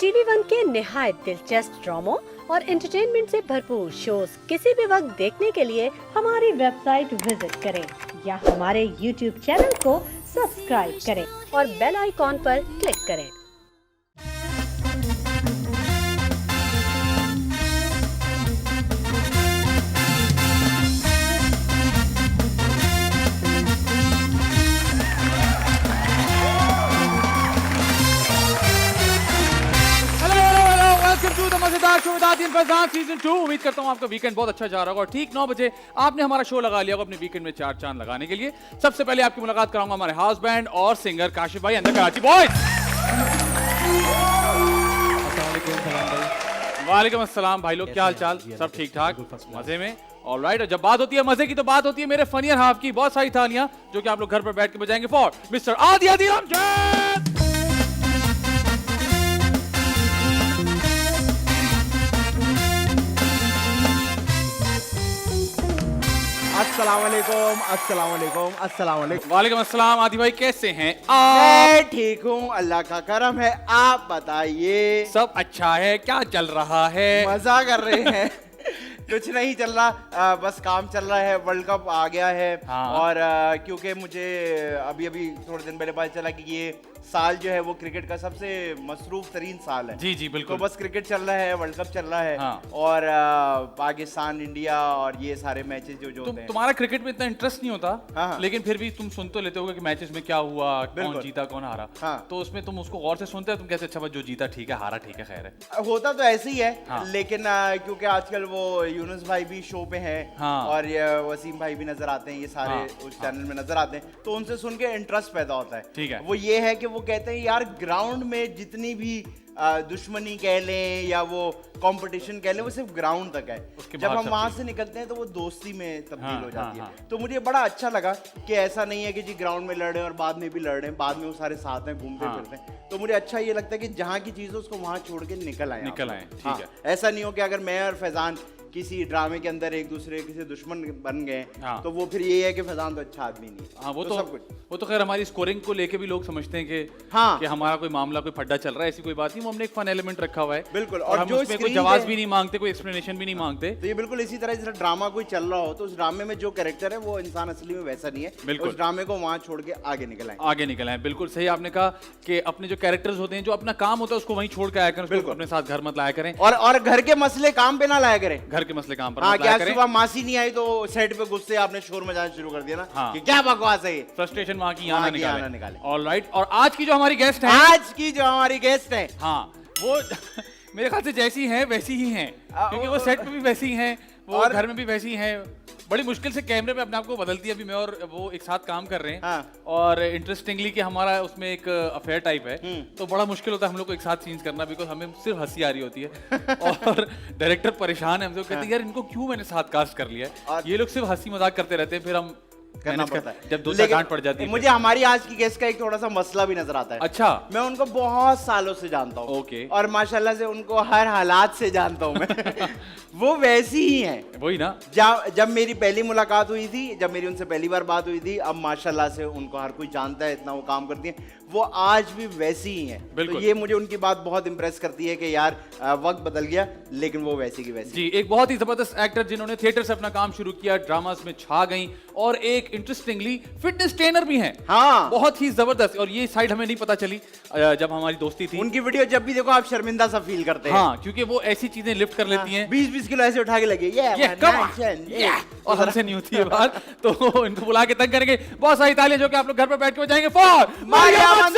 TV one के निहायत दिलचस्प ड्रामों और एंटरटेनमेंट से भरपूर शोज किसी भी वक्त देखने के लिए हमारी वेबसाइट विजिट करें या हमारे यूट्यूब चैनल को सब्सक्राइब करें और बेल आइकॉन पर क्लिक करें। सीजन 2। उम्मीद करता हूँ आपका वीकेंड बहुत अच्छा जा रहा होगा और ठीक 9 बजे आपने हमारा शो लगा लिया होगा अपने वीकेंड में चार चांद लगाने के लिए। सबसे पहले आपकी मुलाकात कराऊंगा हमारे हाउस बैंड और सिंगर काशिफ भाई अंदर कराची बॉयज। वालेकुम अस्सलाम भाई लोग, क्या हाल चाल? सब ठीक ठाक, मजे में? ऑलराइट। और जब बात होती है मजे की तो बात होती है मेरे फनियर हाफ की। बहुत सारी थालियां जो कि आप लोग घर पर बैठ के बजाएंगे फॉर मिस्टर आदि अमजद। अस्सलामुअलैकुम, अस्सलामुअलैकुम, अस्सलामुअलैकुम। वालेकुम अस्सलाम। आदि भाई कैसे हैं मैं ठीक हूँ, अल्लाह का करम है। आप बताइए। सब अच्छा है? क्या चल रहा है? मजा कर रहे हैं। कुछ नहीं चल रहा, बस काम चल रहा है। वर्ल्ड कप आ गया है। हाँ। और क्योंकि मुझे अभी थोड़े दिन पहले पता चला कि ये साल जो है वो क्रिकेट का सबसे मसरूफ तरीन साल है। जी जी बिल्कुल। तो बस क्रिकेट चल रहा है, वर्ल्ड कप चल रहा है। हाँ। और पाकिस्तान इंडिया और ये सारे मैचेस जो होते हैं। तुम्हारा क्रिकेट में इतना इंटरेस्ट नहीं होता। हाँ। लेकिन फिर भी तुम सुन तो लेते होगे कि मैचेस में क्या हुआ, कौन जीता कौन हारा। हाँ। तो उसमें तुम उसको गौर से सुनते हो, तुम कैसे अच्छा जो जीता ठीक है, हारा ठीक है, खैर है। होता तो ऐसे ही है। हाँ। लेकिन क्योंकि आजकल वो यूनुस भाई भी शो पे हैं। हाँ। और ये वसीम भाई भी नजर आते हैं, ये सारे हाँ। उस चैनल में नजर आते हैं, तो उनसे सुन के इंटरेस्ट पैदा होता है। ठीक है। वो ये है कि वो कहते हैं यार ग्राउंड में जितनी भी दुश्मनी कह लें या वो कंपटीशन कह लें, वो सिर्फ ग्राउंड तक है। उसके जब बाहर हम सब वहां चीज़। से निकलते हैं तो वो दोस्ती में तब्दील हाँ, हो जाती हाँ, है। तो मुझे बड़ा अच्छा लगा कि ऐसा नहीं है कि जी ग्राउंड में लड़ रहे हैं और बाद में भी लड़ रहे हैं, बाद में वो सारे साथ हैं, घूमते हाँ। फिरते हैं। तो मुझे अच्छा ये लगता है कि जहाँ की चीज है उसको वहां छोड़ के निकल आए। ठीक हाँ, है। ऐसा नहीं हो कि अगर मैं और फैजान किसी ड्रामे के अंदर एक दूसरे के दुश्मन बन गए। हाँ। तो वो फिर ये है कि फैजान तो अच्छा आदमी नहीं है। हाँ वो सब कुछ। वो तो खैर हमारी स्कोरिंग को लेके भी लोग समझते हैं कि हाँ। कि हमारा कोई मामला कोई फड्डा चल रहा है, ऐसी कोई बात नहीं। वो हमने एक फन एलिमेंट रखा हुआ है। बिल्कुल। और हम जो उसमें कोई screen जवाब पे- भी नहीं मांगते, कोई एक्सप्लेनेशन भी नहीं मांगते। तो ये बिल्कुल इसी तरह जैसे ड्रामा कोई चल रहा हो तो उस ड्रामे में जो कैरेक्टर है वो इंसान असली में वैसा नहीं है। बिल्कुल। उस ड्रामे को वहां छोड़ के आगे निकल आए। आगे निकल आए। बिल्कुल सही आपने कहा कि अपने जो कैरेक्टर्स होते हैं, जो अपना काम होता है उसको वहीं छोड़ के आया करें, उसको बिल्कुल। अपने साथ घर मत लाया करें। और घर के मसले काम पे ना लाया करें। घर के मसले काम पर हाँ, मत लाया क्या करें। सुबह मासी नहीं आई तो सेट पे गुस्से आपने शोर मचाना शुरू कर दिया ना। हाँ। कि क्या बकवास है ये। फ्रस्ट्रेशन वहाँ की यहाँ वहाँ ना की यहाँ निकाले। ना निकाले। ऑलराइट। और आज की जो हमारी गेस्ट है, आज की जो हमारी गेस्ट है, हाँ वो मेरे ख्याल से जैसी हैं वैसी ही हैं, क्योंकि वो सेट पे भी वैसी हैं, वो और घर में भी वैसी हैं। बड़ी मुश्किल से कैमरे पे अपने आप को बदलती है। अभी मैं और वो एक साथ काम कर रहे हैं। हाँ। और इंटरेस्टिंगली कि हमारा उसमें एक अफेयर टाइप है, तो बड़ा मुश्किल होता है हम लोग को एक साथ सीन्स करना, बिकॉज हमें सिर्फ हंसी आ रही होती है। और डायरेक्टर परेशान है हमसे, वो कहते हैं यार इनको क्यों मैंने साथ कास्ट कर लिया है। और ये लोग सिर्फ हंसी मजाक करते रहते हैं, फिर हम करना manage पड़ता है। जब दो चार लेकिन डांट पड़ जाती है। मुझे हमारी आज की गेस्ट का एक थोड़ा सा मसला भी नजर आता है। अच्छा। मैं उनको बहुत सालों से जानता हूँ। ओके। और माशाल्लाह से उनको हर हालात से जानता हूँ मैं। वो वैसी ही हैं। वही ना। जब मेरी पहली मुलाकात हुई थी, जब मेरी उनसे पहली बार बात हुई थी, अब माशाल्लाह से उनको हर कोई जानता है, इतना वो काम करती हैं। वो आज भी वैसी ही हैं। बिल्कुल। तो ये मुझे उनकी बात बहुत इंप्रेस करती है कि यार वक्त बदल गया लेकिन वो वैसी की वैसी। जी, एक बहुत ही जबरदस्त एक्टर जिन्होंने थिएटर से अपना काम शुरू किया, ड्रामास में छा गई और एक इंटरेस्टिंगली फिटनेस ट्रेनर भी हैं। हाँ। बहुत ही जबरदस्त। और ये साइड हमें नहीं पता चली जब हमारी दोस्ती थी। उनकी वीडियो जब भी देखो आप शर्मिंदा सा फील करते हैं। हाँ, क्योंकि वो ऐसी चीजें लिफ्ट कर लेती हैं। 20-20 किलो ऐसे उठा के लगे ये come on, yeah, और हमसे नहीं होती है बात। तो इनको बुला के तंग करेंगे। बहुत सारी तालियां जो कि आप लोग घर पर बैठ के जाएंगे फॉर मारिया लग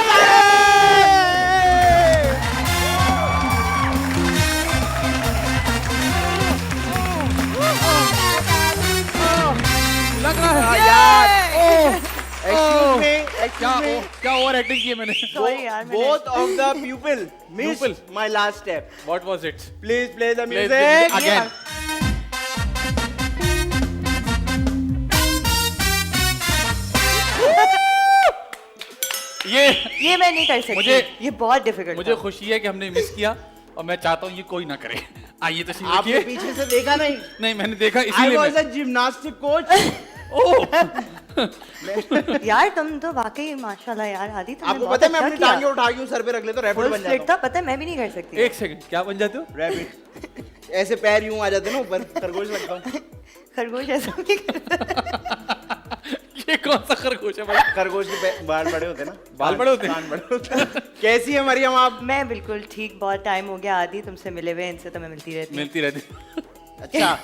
रहा है यार। ओह, Excuse me. क्या ओवर एक्टिंग की है मैंने। Both of the pupil Pupil. missed my last step. What was it? Please play the Play music. the music again. ये मैं नहीं कर सकती। ये बहुत डिफिकल्ट मुझे खुशी है कि हमने मिस किया और मैं चाहता हूँ ये कोई ना करे। आइए तशरीफ आपने रखिए। पीछे से देखा नहीं? नहीं मैंने देखा I इसीलिए was मैं a gymnastic coach. ओह यार तुम तो वाकई माशाल्लाह यार आदि तुमने आपको बहुत पता है मैं अच्छा अपनी किया। टांगे उठा के ऊं, सर पे रख लेता हूं, रैपिड फुल बन स्प्लिट जाता था, पता है मैं भी नहीं कर सकती। एक सेकंड, क्या बन जाते हो? हूं। रैपिड ऐसे पैर यूं आ जाते हैं ना ऊपर, खरगोश लगता हूं। खरगोश ऐसा भी करता ये कौन सा खरगोश है भाई? खरगोश के बाल बड़े होते हैं ना, बाल बड़े होते हैं? कान बड़े होते हैं। कैसी है मरियम आप? मैं बिल्कुल ठीक, बहुत टाइम हो गया आदि तुमसे मिले हुए, इनसे तो मैं मिलती रहती हूँ। मिलती रहती। अच्छा,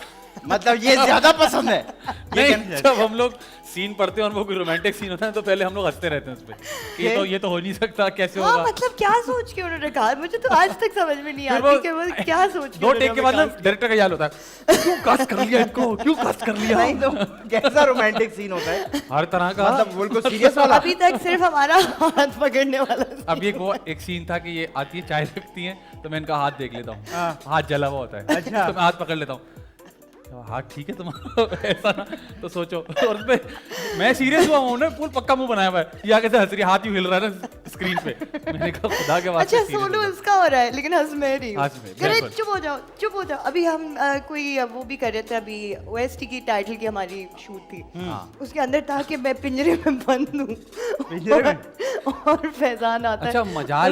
मतलब ये ज्यादा पसंद है। ये नहीं, कहना- जब हम लोग सीन पढ़ते हैं और वो कोई रोमांटिक सीन होता है तो पहले हम लोग हंसते रहते हैं उस पे। ये तो हो नहीं सकता, कैसे हाँ होगा? मतलब क्या सोच के उन्होंने कहा, मुझे तो आज तक समझ में नहीं फिर आती कि वो क्या सोच के दो टेक के बाद ना उन्होंने cast डायरेक्टर का याद होता है, क्यों कास्ट कर लिया इनको, क्यों कास्ट कर लिया? नहीं तो कैसा रोमांटिक सीन होता है? हर तरह का। मतलब बिल्कुल सीरियस किया। वाला। अभी तक सिर्फ हमारा हाथ पकड़ने वाला अब ये एक सीन था कि ये आती है, चाय रखती है, तो मैं इनका हाथ देख लेता हूँ, हाथ जला हुआ होता है। अच्छा। तो मैं हाथ पकड़ लेता हूँ, हाथ ठीक है तुम्हारा? ऐसा ना तो सोचो। और उसपे मैं सीरियस हुआ हूँ ना, फुल पक्का मुंह बनाया हुआ है, ये आगे से हंस रही है, हाथ यूं हिल रहा है ना स्क्रीन पे। मैंने कहा खुदा के वास्ते अच्छा serious सोलो हो जाओ। उसका हो रहा है लेकिन हंस मैं रही हूँ। हंस में, अरे बिल्कुल। चुप हो जाओ, चुप हो जाओ। अभी हम कोई वो भी कर रहे थे, अभी ओएसटी की टाइटल की हमारी शूट थी, उसके अंदर था कि मैं पिंजरे में बंद हूँ पिंजरे और फैजान आता अच्छा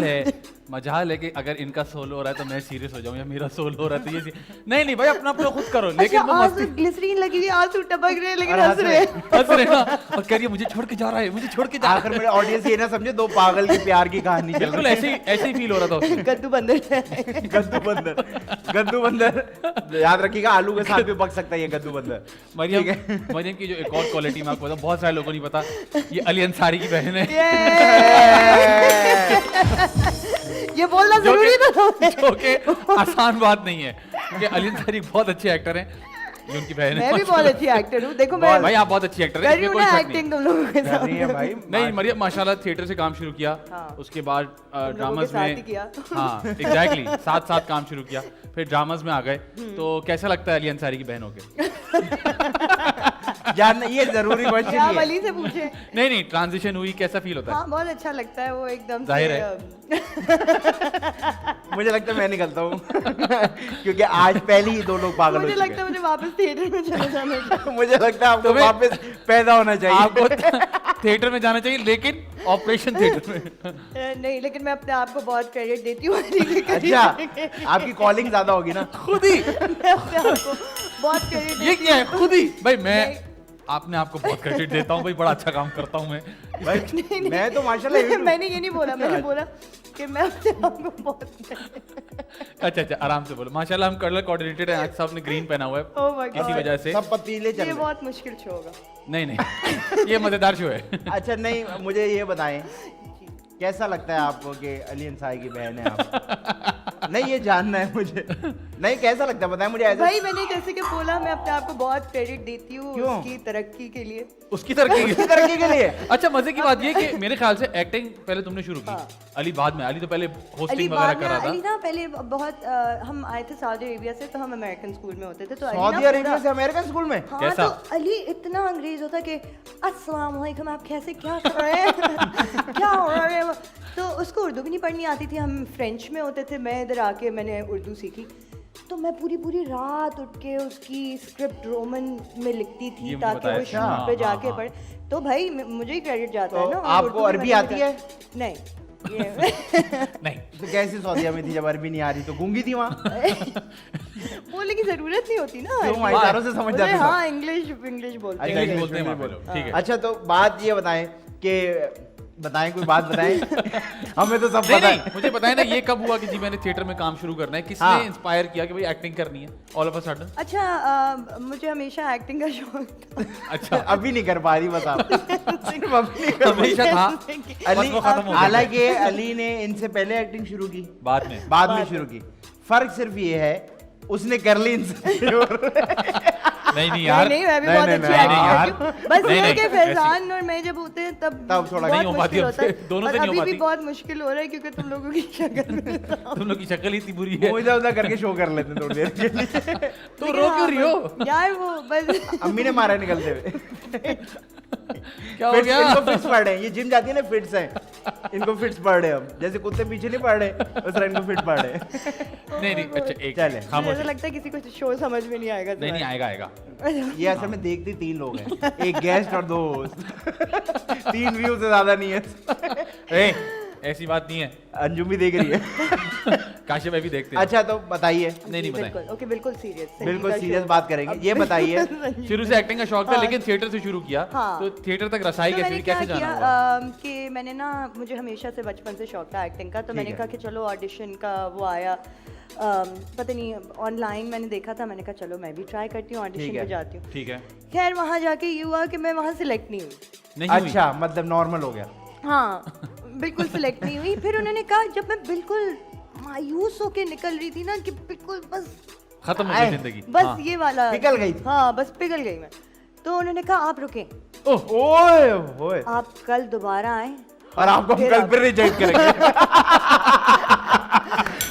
है। मजाल है कि अगर इनका सोलो हो रहा है तो मैं सीरियस हो जाऊं, या मेरा सोलो हो रहा है तो ये नहीं भाई, अपना अपना खुद करो। लेकिन अच्छा वो आंसू मस्ती ग्लिसरीन लगी हुई, आंसू टपक रहे हैं लेकिन और हंस रहे हैं। हंस रहे ना, और कह रही है मुझे छोड़ के जा रहा है, मुझे छोड़ के जा आखिर मेरे ऑडियंस ये ना समझे दो पागल की प्यार की कहानी चल बिल्कुल रही ऐसे ही फील हो रहा था उसमें। गद्दू बंदर से है। गद्दू बंदर याद रखिएगा, आलू के साथ भी पक सकता है ये गद्दू बंदर। मरियम की जो एक और क्वालिटी मैं आपको बताऊं, बहुत सारे लोगों को नहीं पता, ये अली अंसारी की बहन है। ये बोलना जो जरूरी कि- था। जो कि आसान बात नहीं है, क्योंकि अली अंसारी बहुत अच्छे एक्टर हैं, ये उनकी बहन है। मैं भी बहुत अच्छी एक्टर हूँ, देखो मैं भाई आप बहुत अच्छी एक्टर कर है, रही इसमें हूँ कोई ना शक नहीं। एक्टिंग तुम लोगों के कर रही है साथ। भाई। नहीं मरियम माशाल्लाह थिएटर से काम शुरू किया, हाँ। उसके बाद लोगों ड्रामाज के साथ में ही किया। हाँ एग्जैक्टली साथ काम शुरू किया, फिर ड्रामाज में आ गए। तो कैसा लगता है अली अंसारी की बहन होके? जानना ये जरूरी आप क्वेश्चन है। अली से पूछे। नहीं ट्रांजिशन हुई, कैसा फील होता है? हाँ बहुत अच्छा लगता है वो एकदम जाहिर से, है। मुझे लगता है मैं निकलता हूँ क्योंकि आज पहले ही दो लोग पागल हो मुझे चुके लगता है मुझे वापस थिएटर में चले जाना चाहिए। हैं। मुझे लगता है आपको तुम्हें- वापस पैदा होना चाहिए। आपको थिएटर में जाना चाहिए, लेकिन ऑपरेशन थिएटर में। नहीं लेकिन मैं अपने आप को बहुत क्रेडिट देती हूँ अली के करीब अच्छा, करके। आपकी कॉलिंग ज्यादा होगी ना। खुद ही मैं अपने आप को बहुत क्रेडिट ये क्या है, खुद ही भाई मैं नहीं। आपने आपको बहुत क्रेडिट देता हूँ भाई, बड़ा अच्छा काम करता हूँ मैं। भाई मैं तो माशाल्लाह मैंने ये नहीं बोला, मैंने बोला कि मैं अपने आप को बहुत अच्छा आराम से बोलो। माशाल्लाह हम कलर कोऑर्डिनेटेड हैं, आज साहब ने ग्रीन पहना हुआ है Oh my इसी God. वजह से। सब पतीले चल ये रहे हैं। बहुत मुश्किल शो होगा। नहीं ये मजेदार शो है। अच्छा नहीं, मुझे ये बताएं कैसा लगता है आपको कि अली अंसारी की बहन है आप? नहीं ये जानना है मुझे। नहीं कैसा लगता है बताएं मुझे ऐसा। भाई मैंने जैसे कि बोला मैं अपने आप को बहुत क्रेडिट देती हूँ क्यों? उसकी तरक्की के लिए। उसकी तरक्की किस तरक्की के लिए? अच्छा मजे की बात ये कि मेरे ख्याल से एक्टिंग पहले तुमने शुरू की, हाँ। अली बाद में। अली तो पहले अली होस्टिंग वगैरह बाद कर में रहा अली था। ना पहले बहुत हम आए थे सऊदी अरेबिया से, तो हम अमेरिकन स्कूल में होते थे, तो अली ना सऊदी अरेबिया पूरा- से अमेरिकन स्कूल में? हाँ कैसा? तो अली इतना अंग्रेज होता कि अस्सलाम वालेकुम आप कैसे क्या कर रहे हैं क्या हो रहा है। तो उसको उर्दू भी नहीं पढ़नी आती थी, हम फ्रेंच में होते थे, मैं इधर आके मैंने उर्दू सीखी, तो मैं पूरी रात उठ के उसकी स्क्रिप्ट रोमन में लिखती ये थी मुझे ताकि बताया वो था। शूट पे हाँ, जाके हाँ। पढ़े। तो भाई मुझे ही क्रेडिट जाता तो है ना। और आपको उर्दू भी अरबी मैंने आती है? नहीं ये नहीं तो कैसे सऊदीया में थी जब अरबी नहीं आ रही तो गूंगी थी वहाँ? बोलने की जरूरत नहीं होती ना। क्यों? अरबी। इशारों से समझ बोले, जाते सब। हाँ इंग्लिश बोलते अच्छा, हैं। इंग्लिश इंग्लिश बोलते हैं में वहाँ पे बोलो। लोग, ठीक है। अच्छा तो बात ये बताएं कि बताएं कोई बात बताएं हमें तो सब नहीं पता नहीं है। मुझे बताया ना ये कब हुआ कि जी मैंने थिएटर में काम शुरू करना है, किसने हाँ। इंस्पायर किया कि भाई एक्टिंग करनी है ऑल ऑफ अ सडन? अच्छा मुझे हमेशा एक्टिंग का शौक था। अच्छा अभी नहीं कर पा रही बस आप सिर्फ अभी नहीं कर पाई। हमेशा था, अली बस वो खत्म हो गया। हालांकि अली ने इनसे पहले एक्टिंग शुरू की, बाद में बाद में शुरू की। फर्क सिर्फ ये है उसने कर ली इनसे नहीं यार नहीं मैं भी नहीं, बहुत नहीं, अच्छी नहीं, एक्टिंग यार। करती हूँ। बस नहीं, ये है नहीं, कि ऐसी- फैजान और मैं जब होते हैं तब थोड़ा बहुत नहीं हो पाती मुश्किल होता है। हमसे, दोनों और से नहीं हो अभी भी पाती। बहुत मुश्किल हो रहा है क्योंकि तुम लोगों की शक्ल तुम लोग की शक्ल ही इतनी बुरी है, वो इधर उधर करके शो कर लेते हैं थोड़ी देर के लिए। तो लेकिन रो हाँ, क्यों रही हो? बस- यार वो बस अम्मी ने मारा है निकलते हुए। क्या हो गया? इनको फिट्स पड़ रहे हैं, ये जिम जाती है ना फिट्स हैं, इनको फिट्स पड़ रहे हम, जैसे कुत्ते पीछे नहीं पड़ रहे उस तरह इनको फिट पड़ रहे। नहीं नहीं, अच्छा एक चले। मुझे खामोश। ऐसा लगता है किसी को शो समझ में नहीं आएगा। नहीं नहीं, आएगा आएगा। ये असल में देखते 3 लोग हैं, एक गेस्ट और 2 होस्ट। 3 व्यू से ज्यादा नहीं है। ए, ऐसी बात नहीं है। अंजुम भी देख रही है। काशिफ भाई भी देखते हैं। अच्छा तो बताइए, नहीं बताएं। बिल्कुल ओके, बिल्कुल सीरियस, बिल्कुल सीरियस बात करेंगे। ये बताइए, शुरू से एक्टिंग का शौक था, हाँ। लेकिन थिएटर से शुरू किया। हाँ। तो थिएटर तक रसाई तो कैसे मैंने हुई, क्या कैसे किया जाना हुआ? कि मैंने ना, मुझे हमेशा से बचपन से शौक था एक्टिंग का, तो मैंने है। कहा कि चलो ऑडिशन का वो आया, पता नहीं ऑनलाइन मैंने देखा था, मैंने कहा चलो मैं भी ट्राई करती हूँ, ठीक ऑडिशन है। पे जाती हूँ। ठीक है। खैर वहाँ जाके ये हुआ कि मैं वहाँ सिलेक्ट नहीं हुई। नहीं हुई? अच्छा मतलब नॉर्मल हो गया। हाँ बिल्कुल सिलेक्ट नहीं हुई। फिर उन्होंने कहा, जब मैं बिल्कुल मायूस होके निकल रही थी ना, कि बिल्कुल बस खत्म हो आए। गई जिंदगी। बस हाँ। ये वाला पिघल गई थी। हाँ बस पिघल गई मैं। तो उन्होंने कहा आप रुके, ओह, ओए ओए, आप कल दोबारा आए। और आपको हम फिर कल आप- फिर रिजेक्ट करेंगे।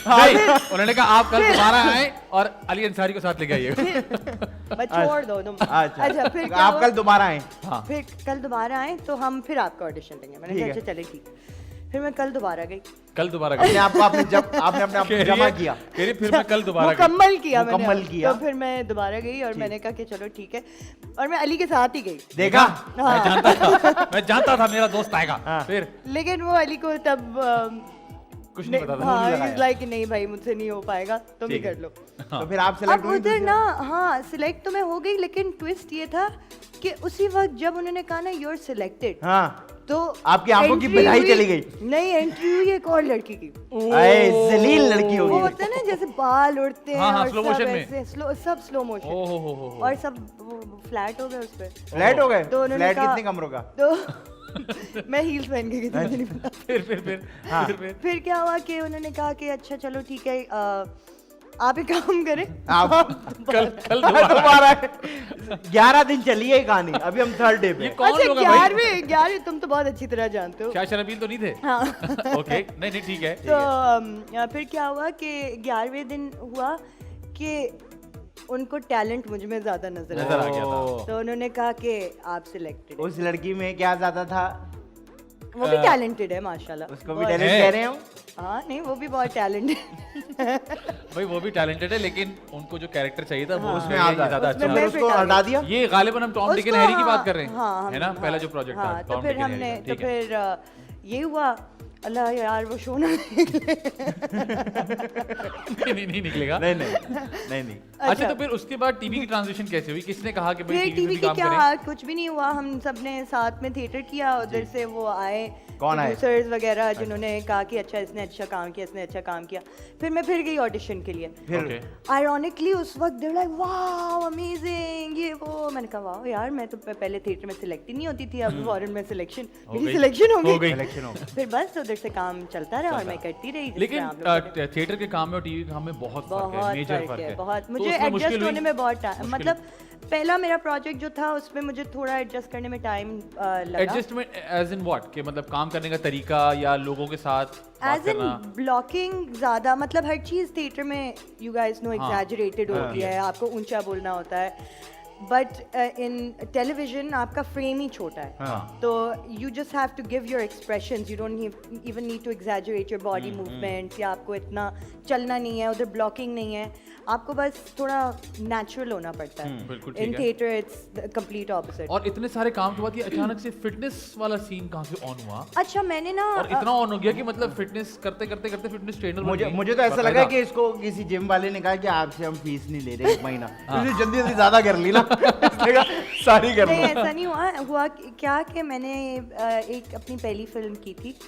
नहीं, उन्होंने कहा आप कल दोबारा आए और अली अंसारी को साथ लेके आइए। बस छोड़ दो तुम। अच्छा फिर क्या आप हुआ? कल दोबारा आए। हाँ। फिर कल दोबारा आए तो हम फिर आपका ऑडिशन देंगे। मैंने ठीक कहा है। अच्छा चले ठीक। फिर मैं कल दोबारा गई, कल दोबारा अपने करिए। आप को आपने जब आपने अपने आप को जमा किया। कह रही फिर मैं कल दोबारा गई। मुकम्मल किया मैंने। मुकम्मल किया। तो फिर मैं दोबारा गई और मैंने कहा कि चलो ठीक है, और मैं अली के साथ ही गई। देखा, मैं जानता था, मैं जानता था मेरा दोस्त आएगा। हाँ। फिर लेकिन वो अली को तब कुछ नहीं पता था। हाँ लगाया। इज लाइक नहीं भाई मुझसे नहीं हो पाएगा, तुम ही ठीक है। कर लो। तो फिर आप अब सेलेक्ट हुई उधर दूसरी ना, बार? हाँ सिलेक्ट तो मैं हो गई, लेकिन ट्विस्ट ये था कि उसी वक्त जब उन्होंने कहा ना यू आर सिलेक्टेड, हाँ तो आपकी आंखों की entry बधाई हुई- चली गई। नहीं, एंट्री हुई एक और लड़की की। अरे जलील लड़की वो होगी। होता है ना जैसे बाल उड़ते हैं हाँ, हाँ, और slow सब motion में। ऐसे सब स्लो मोशन, ओहो हो। और सब फ्लैट हो गए उस पे। फ्लैट हो गए? तो उन्होंने फ्लैट कहा- कितने कमरों का? तो मैं हील्स पहन के गई थी, मुझे नहीं पता। फिर हाँ। फिर क्या हुआ कि उन्होंने कहा कि अच्छा चलो ठीक है, आप एक काम करें, आप कल दोबारा 11 दिन चली है ये कहानी, अभी हम 3rd डे पे ये हैं। कौन अच्छा लोग हैं भाई? 11वें तुम तो बहुत अच्छी तरह जानते हो। शाह शरबील तो नहीं थे? हाँ ओके, नहीं ठीक है। तो फिर क्या हुआ कि 11वें दिन हुआ कि उनको टैलेंट मुझ में ज्यादा नजर नजर आ आया, गया था। तो उन्होंने कहा कि आप सिलेक्टेड। उस लड़की में क्या ज्यादा था? वो भी टैलेंटेड है माशाल्लाह। उसको भी बहुत- टैलेंट है। कह रहे हो? हाँ नहीं, वो भी बहुत टैलेंटेड। भाई वो भी टैलेंटेड है, लेकिन उनको जो कैरेक्टर चाहिए था वो उसमें उसमें आ ये गया। ज्यादा उसमें अच्छा फिर मैं है। उसको फिट आ हटा गई। दिया। ये गालिबन हम टॉम डिक एंड उसको हैरी की हाँ, बात कर रहे हैं, हाँ, है ना? हम- पहला जो हाँ, प्रोजेक्ट हाँ, था तो टॉम फिर डिक एंड हमने हैरी, तो ठीक है। फिर ये हुआ, अल्लाह यार वो शो ना नहीं निकलेगा। नहीं अच्छा, तो फिर उसके बाद टीवी की ट्रांजिशन कैसे हुई? किसने कहा कि भाई फिर टीवी टीवी में भी की काम क्या, करें? कुछ भी नहीं हुआ, हम सब ने साथ में थिएटर किया, उधर से वो आए कौन आए? प्रोड्यूसर्स वगैरह, जिन्होंने कहा कि अच्छा इसने अच्छा काम किया, इसने अच्छा काम किया। फिर मैं फिर गई ऑडिशन के लिए। फिर Okay. आयरॉनिकली उस वक्त दे लाइक वाओ अमेजिंग, ये वो। मैंने कहा वाओ यार, मैं तो पहले थिएटर में सिलेक्ट ही नहीं होती थी, अब फॉरेन में सिलेक्शन, हो मेरी गई। सिलेक्शन हो हो गई। गई। इलेक्शन हो गया। फिर बस उधर से काम चलता रहा और मैं करती रही, जिस लेकिन तरह आप लोग करते हैं। थिएटर के काम में और टीवी के काम में बहुत फर्क है, बहुत मेजर फर्क फर्क है, है। बहुत। तो मुझे उसमें मुश्किल एडजस्ट होने हुई? में बहुत टाइम, मुश्किल- मतलब पहला मेरा प्रोजेक्ट जो था उसमें मुझे थोड़ा एडजस्ट करने में टाइम लगा। एडजस्टमेंट एज इन व्हाट, कि मतलब काम करने का तरीका या लोगों के साथ बात एज इन करना? ब्लॉकिंग ज्यादा, मतलब हर चीज थिएटर में यू गाइस नो एग्जैजरेटेड होती है, आपको ऊंचा बोलना होता है, बट इन टेलीविजन आपका फ्रेम ही छोटा है, हाँ। तो you just have to give your expressions, you don't even need to exaggerate your body movements, या आपको इतना चलना नहीं है, उधर ब्लॉकिंग नहीं है, आपको बस थोड़ा नेचुरल होना पड़ता बिल्कुल है। इन ठीक है। Theatre it's complete opposite. और इतने सारे काम के बाद ये अचानक से फिटनेस वाला सीन कहाँ से ऑन हुआ? अच्छा मैंने ना और इतना ऑन हो गया कि मतलब फिटनेस करते करते करते फिटनेस ट्रेनर मुझे तो ऐसा लगा कि इसको किसी जिम वाले ने कहा कि आपसे हम फीस नहीं ले रहे 1 महीना, इसने जल्दी जल्दी ज्यादा कर ली ना, इसने कहा सारी कर नहीं लो। ऐसा नहीं हुआ क्या कि मैंने एक अपनी पहली फिल्म की थी,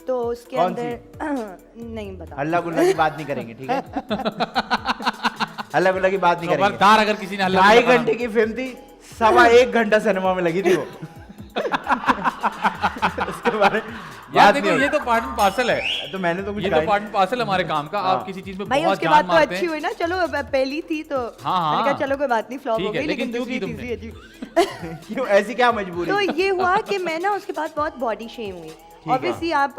तो उसके कौन अंदर नहीं बता। हल्ला गुल्ला की बात नहीं करेंगे, ठीक है? हल्ला गुल्ला की बात नहीं करेंगे। खबरदार अगर किसी ने हल्ला 2.5 गुल्ला घंटे की फिल्म थी, 1.25 घंटा सिनेमा में लगी थी वो। उसके बारे में यार बात देखो, नहीं ये होगी। तो पार्ट एंड पार्सल है, तो मैंने तो कुछ ये कहा तो ही पार्ट एंड पार्सल है हमारे काम का। आप किसी चीज में भाई बहुत उसके जान बाद तो मारते अच्छी हैं। हुई ना, चलो अब पहली थी तो हाँ, मैंने कहा हाँ। चलो कोई बात नहीं, फ्लॉप ठीक हो है, गई, लेकिन लेकिन क्यों दूसरी की तुमने? तीसरी अजीब। नहीं। क्यों ऐसी क्या मजबूरी? तो ये हुआ कि मैं ना उसके बाद बहुत बॉडी शेम हुई। है। ऑब्वियसली आप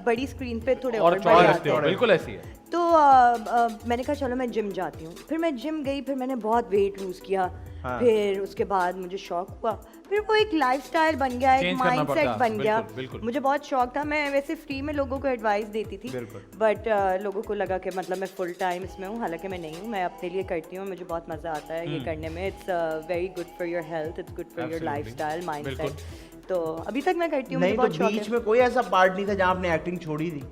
बड़ी स्क्रीन पे थोड़े और और चौड़े बड़े रखते आते हो, हो, बिल्कुल ऐसी है। तो मैंने कहा चलो मैं जिम जाती हूँ। फिर मैं जिम गई, फिर मैंने बहुत वेट लूज किया। हाँ। फिर उसके बाद मुझे शौक हुआ, फिर वो एक लाइफस्टाइल बन गया, एक Change करना माइंडसेट पड़ता। बन गया। बिल्कुल, बिल्कुल। मुझे बहुत शौक था, मैं वैसे फ्री में लोगों को एडवाइस देती थी, बिल्कुल। बट लोगों को लगा कि मतलब मैं फुल टाइम इसमें हूँ, हालांकि मैं नहीं हूँ। मैं अपने लिए करती हूँ, मुझे बहुत मज़ा आता है ये करने में। It's very good for your health, it's good for your Absolutely. Lifestyle, mindset. बिल्कुल। तो अभी तक मैं करती हूँ, नहीं मुझे तो बहुत शौक बीच है। में कोई ऐसा पार्ट नहीं था जहाँ आपने एक्टिंग छोड़ी थी।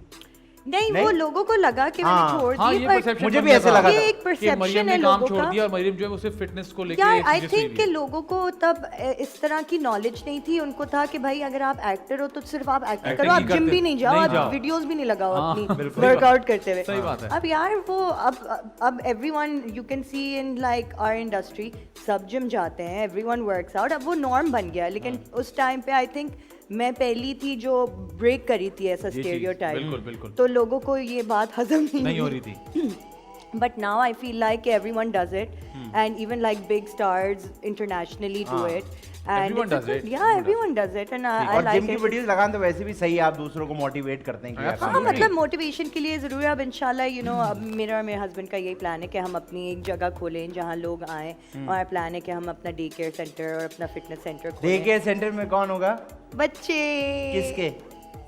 नहीं, नहीं? वो लोगों को लगा कि हाँ, मैंने छोड़ हाँ, दी, ये but perception मुझे बन भी गया ऐसे था लगा ये था एक कि परसेप्शन मरियम है ने काम लोगों छोड़ का। दिया और मरियम जो है वो सिर्फ फिटनेस को लेके यार आई seriously थिंक कि लिया। लोगों को तब इस तरह की नॉलेज नहीं थी। उनको था कि भाई अगर आप एक्टर हो तो सिर्फ आप एक्टिंग Acting करो, ही आप जिम करते। भी नहीं जाओ, नहीं आप जाओ। वीडियोस भी नहीं लगाओ हाँ, अपनी बिल्कुल। वर्कआउट करते हुए। सही बात है। अब यार वो अब everyone you can see in like our industry, सब जिम जाते हैं, एवरीवन वर्क्स आउट, अब वो नॉर्म बन गया। लेकिन उस टाइम पे आई थिंक मैं पहली थी जो ब्रेक करी थी ऐसा चीज़, स्टेरियोटाइप। बिल्कुल, बिल्कुल। तो लोगों को ये बात हजम नहीं हो रही थी। But now I feel like everyone does it, and even like big stars internationally do it. And Everyone it's a does good- it. Yeah, everyone does it, and I और like जिम की it. Videos लगाना तो वैसे भी सही है, आप दूसरों को मोटिवेट करते हैं कि यार हाँ, हाँ, मतलब मोटिवेशन के लिए ज़रूर है। अब इंशाल्लाह अब मेरा और मेरे हस्बैंड का यही प्लान है कि हम अपनी एक जगह खोलें जहाँ लोग आएँ, और प्लान है कि हम अपना डे केयर सेंटर और अपना फिटनेस सेंटर डे खोलें। केयर सेंटर में कौन होगा? बच्चे किसके?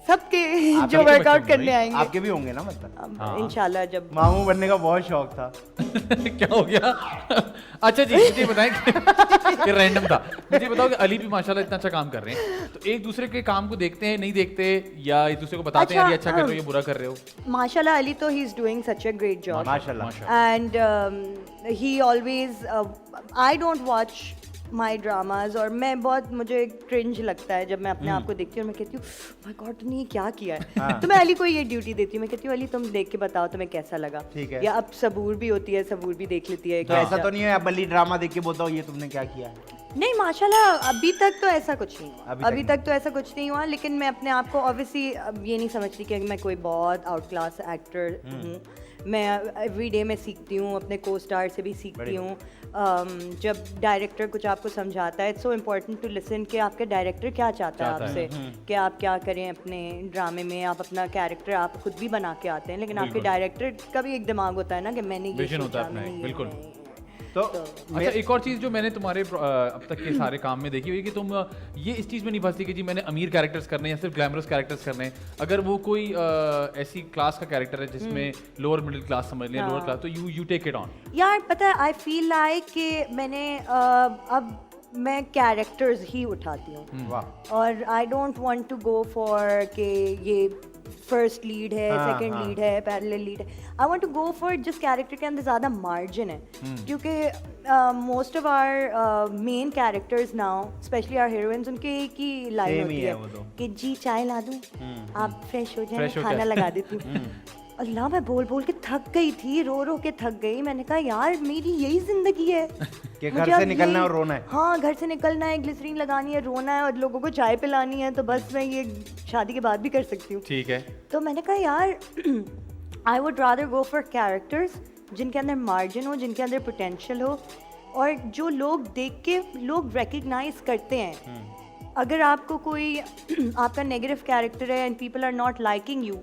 सबके आपके जो बच्चे वर्कआउट होंगे करने भाई? आएंगे। आपके भी होंगे ना मतलब? अब इंशाल्लाह जब मामू बनने का बहुत शौक था। क्या हो गया? अच्छा जी, मुझे बताएं कि रैंडम था। मुझे बताओ कि अली भी माशाल्लाह इतना अच्छा काम कर रहे हैं, तो एक दूसरे के काम को देखते हैं, नहीं देखते, या एक दूसरे को बताते हैं यार ये अच्छा कर रहे हो, ये बुरा कर रहे हो? माशाल्लाह अली तो he is doing such a great job. माशाल्लाह। And he always I don't watch my dramas, और मैं बहुत, मुझे क्रिंज लगता है जब मैं अपने आप को देखती हूँ और मैं कहती हूँ माय गॉड तुमने ये क्या किया है। हाँ। तो मैं अली को ये ड्यूटी देती हूँ, मैं कहती हूँ अली तुम देख के बताओ तुम्हें कैसा लगा। ठीक है। या अब सबूर भी होती है, सबूर भी देख लेती है तो ऐसा तो नहीं है आप बल्ली ड्रामा देख के बोलता हो ये तुमने क्या किया है? नहीं माशाल्लाह अभी तक तो ऐसा कुछ नहीं हुआ। अभी अभी तक तक तो ऐसा कुछ नहीं हुआ, लेकिन मैं अपने आप को ऑब्वियसली अब ये नहीं समझती कि मैं कोई बहुत आउट क्लास एक्टर हूँ। मैं एवरी डे में सीखती हूँ, अपने को स्टार से भी सीखती हूँ। जब डायरेक्टर कुछ आपको समझाता है, it's so important to listen कि आपका डायरेक्टर क्या चाहता है आपसे, कि आप क्या करें अपने ड्रामे में। आप अपना कैरेक्टर आप खुद भी बना के आते हैं, लेकिन आपके डायरेक्टर का भी एक दिमाग होता है ना कि मैंने ये Vision होता है सोचा, अपना मैंने एक, ये बिल्कुल। नहीं। तो अच्छा, एक और चीज़ जो मैंने तुम्हारे अब तक के सारे काम में देखी हुई है कि तुम ये इस चीज़ में नहीं फंसती कि जी मैंने अमीर कैरेक्टर्स करने हैं या सिर्फ ग्लैमरस कैरेक्टर्स करने हैं। अगर वो कोई ऐसी क्लास का कैरेक्टर है जिसमें लोअर मिडिल क्लास समझ लें, लोअर क्लास, तो यू टेक इट ऑन। यार पता है आई फील लाइक कि मैंने अब मैं कैरेक्टर्स ही उठाती हूँ, वाह और I don't want to go for कि ये फर्स्ट लीड है, हाँ, सेकंड हाँ। लीड है, पैरेलल लीड है। I want to go for जिस कैरेक्टर के अंदर ज़्यादा मार्जिन है, क्योंकि most of our main characters now specially our heroines, उनके एक ही लाइन Same होती ही है है वो तो। कि जी चाय ला दूँ, आप फ्रेश हो जाए, Fresh हो खाना जाए। लगा देती हूँ। अल्लाह मैं बोल बोल के थक गई थी, रो रो के थक गई। मैंने कहा यार मेरी यही जिंदगी है कि मुझे घर अब से निकलना है यही- और रोना है। हाँ, घर से निकलना है, ग्लिसरीन लगानी है, रोना है और लोगों को चाय पिलानी है, तो बस मैं ये शादी के बाद भी कर सकती हूँ। ठीक है। तो मैंने कहा यार I would rather go for characters जिनके अंदर मार्जिन हो, जिनके अंदर पोटेंशियल हो, और जो लोग देख के लोग रिकग्नाइज करते हैं। अगर आपको कोई आपका नेगेटिव कैरेक्टर है and people are not liking you,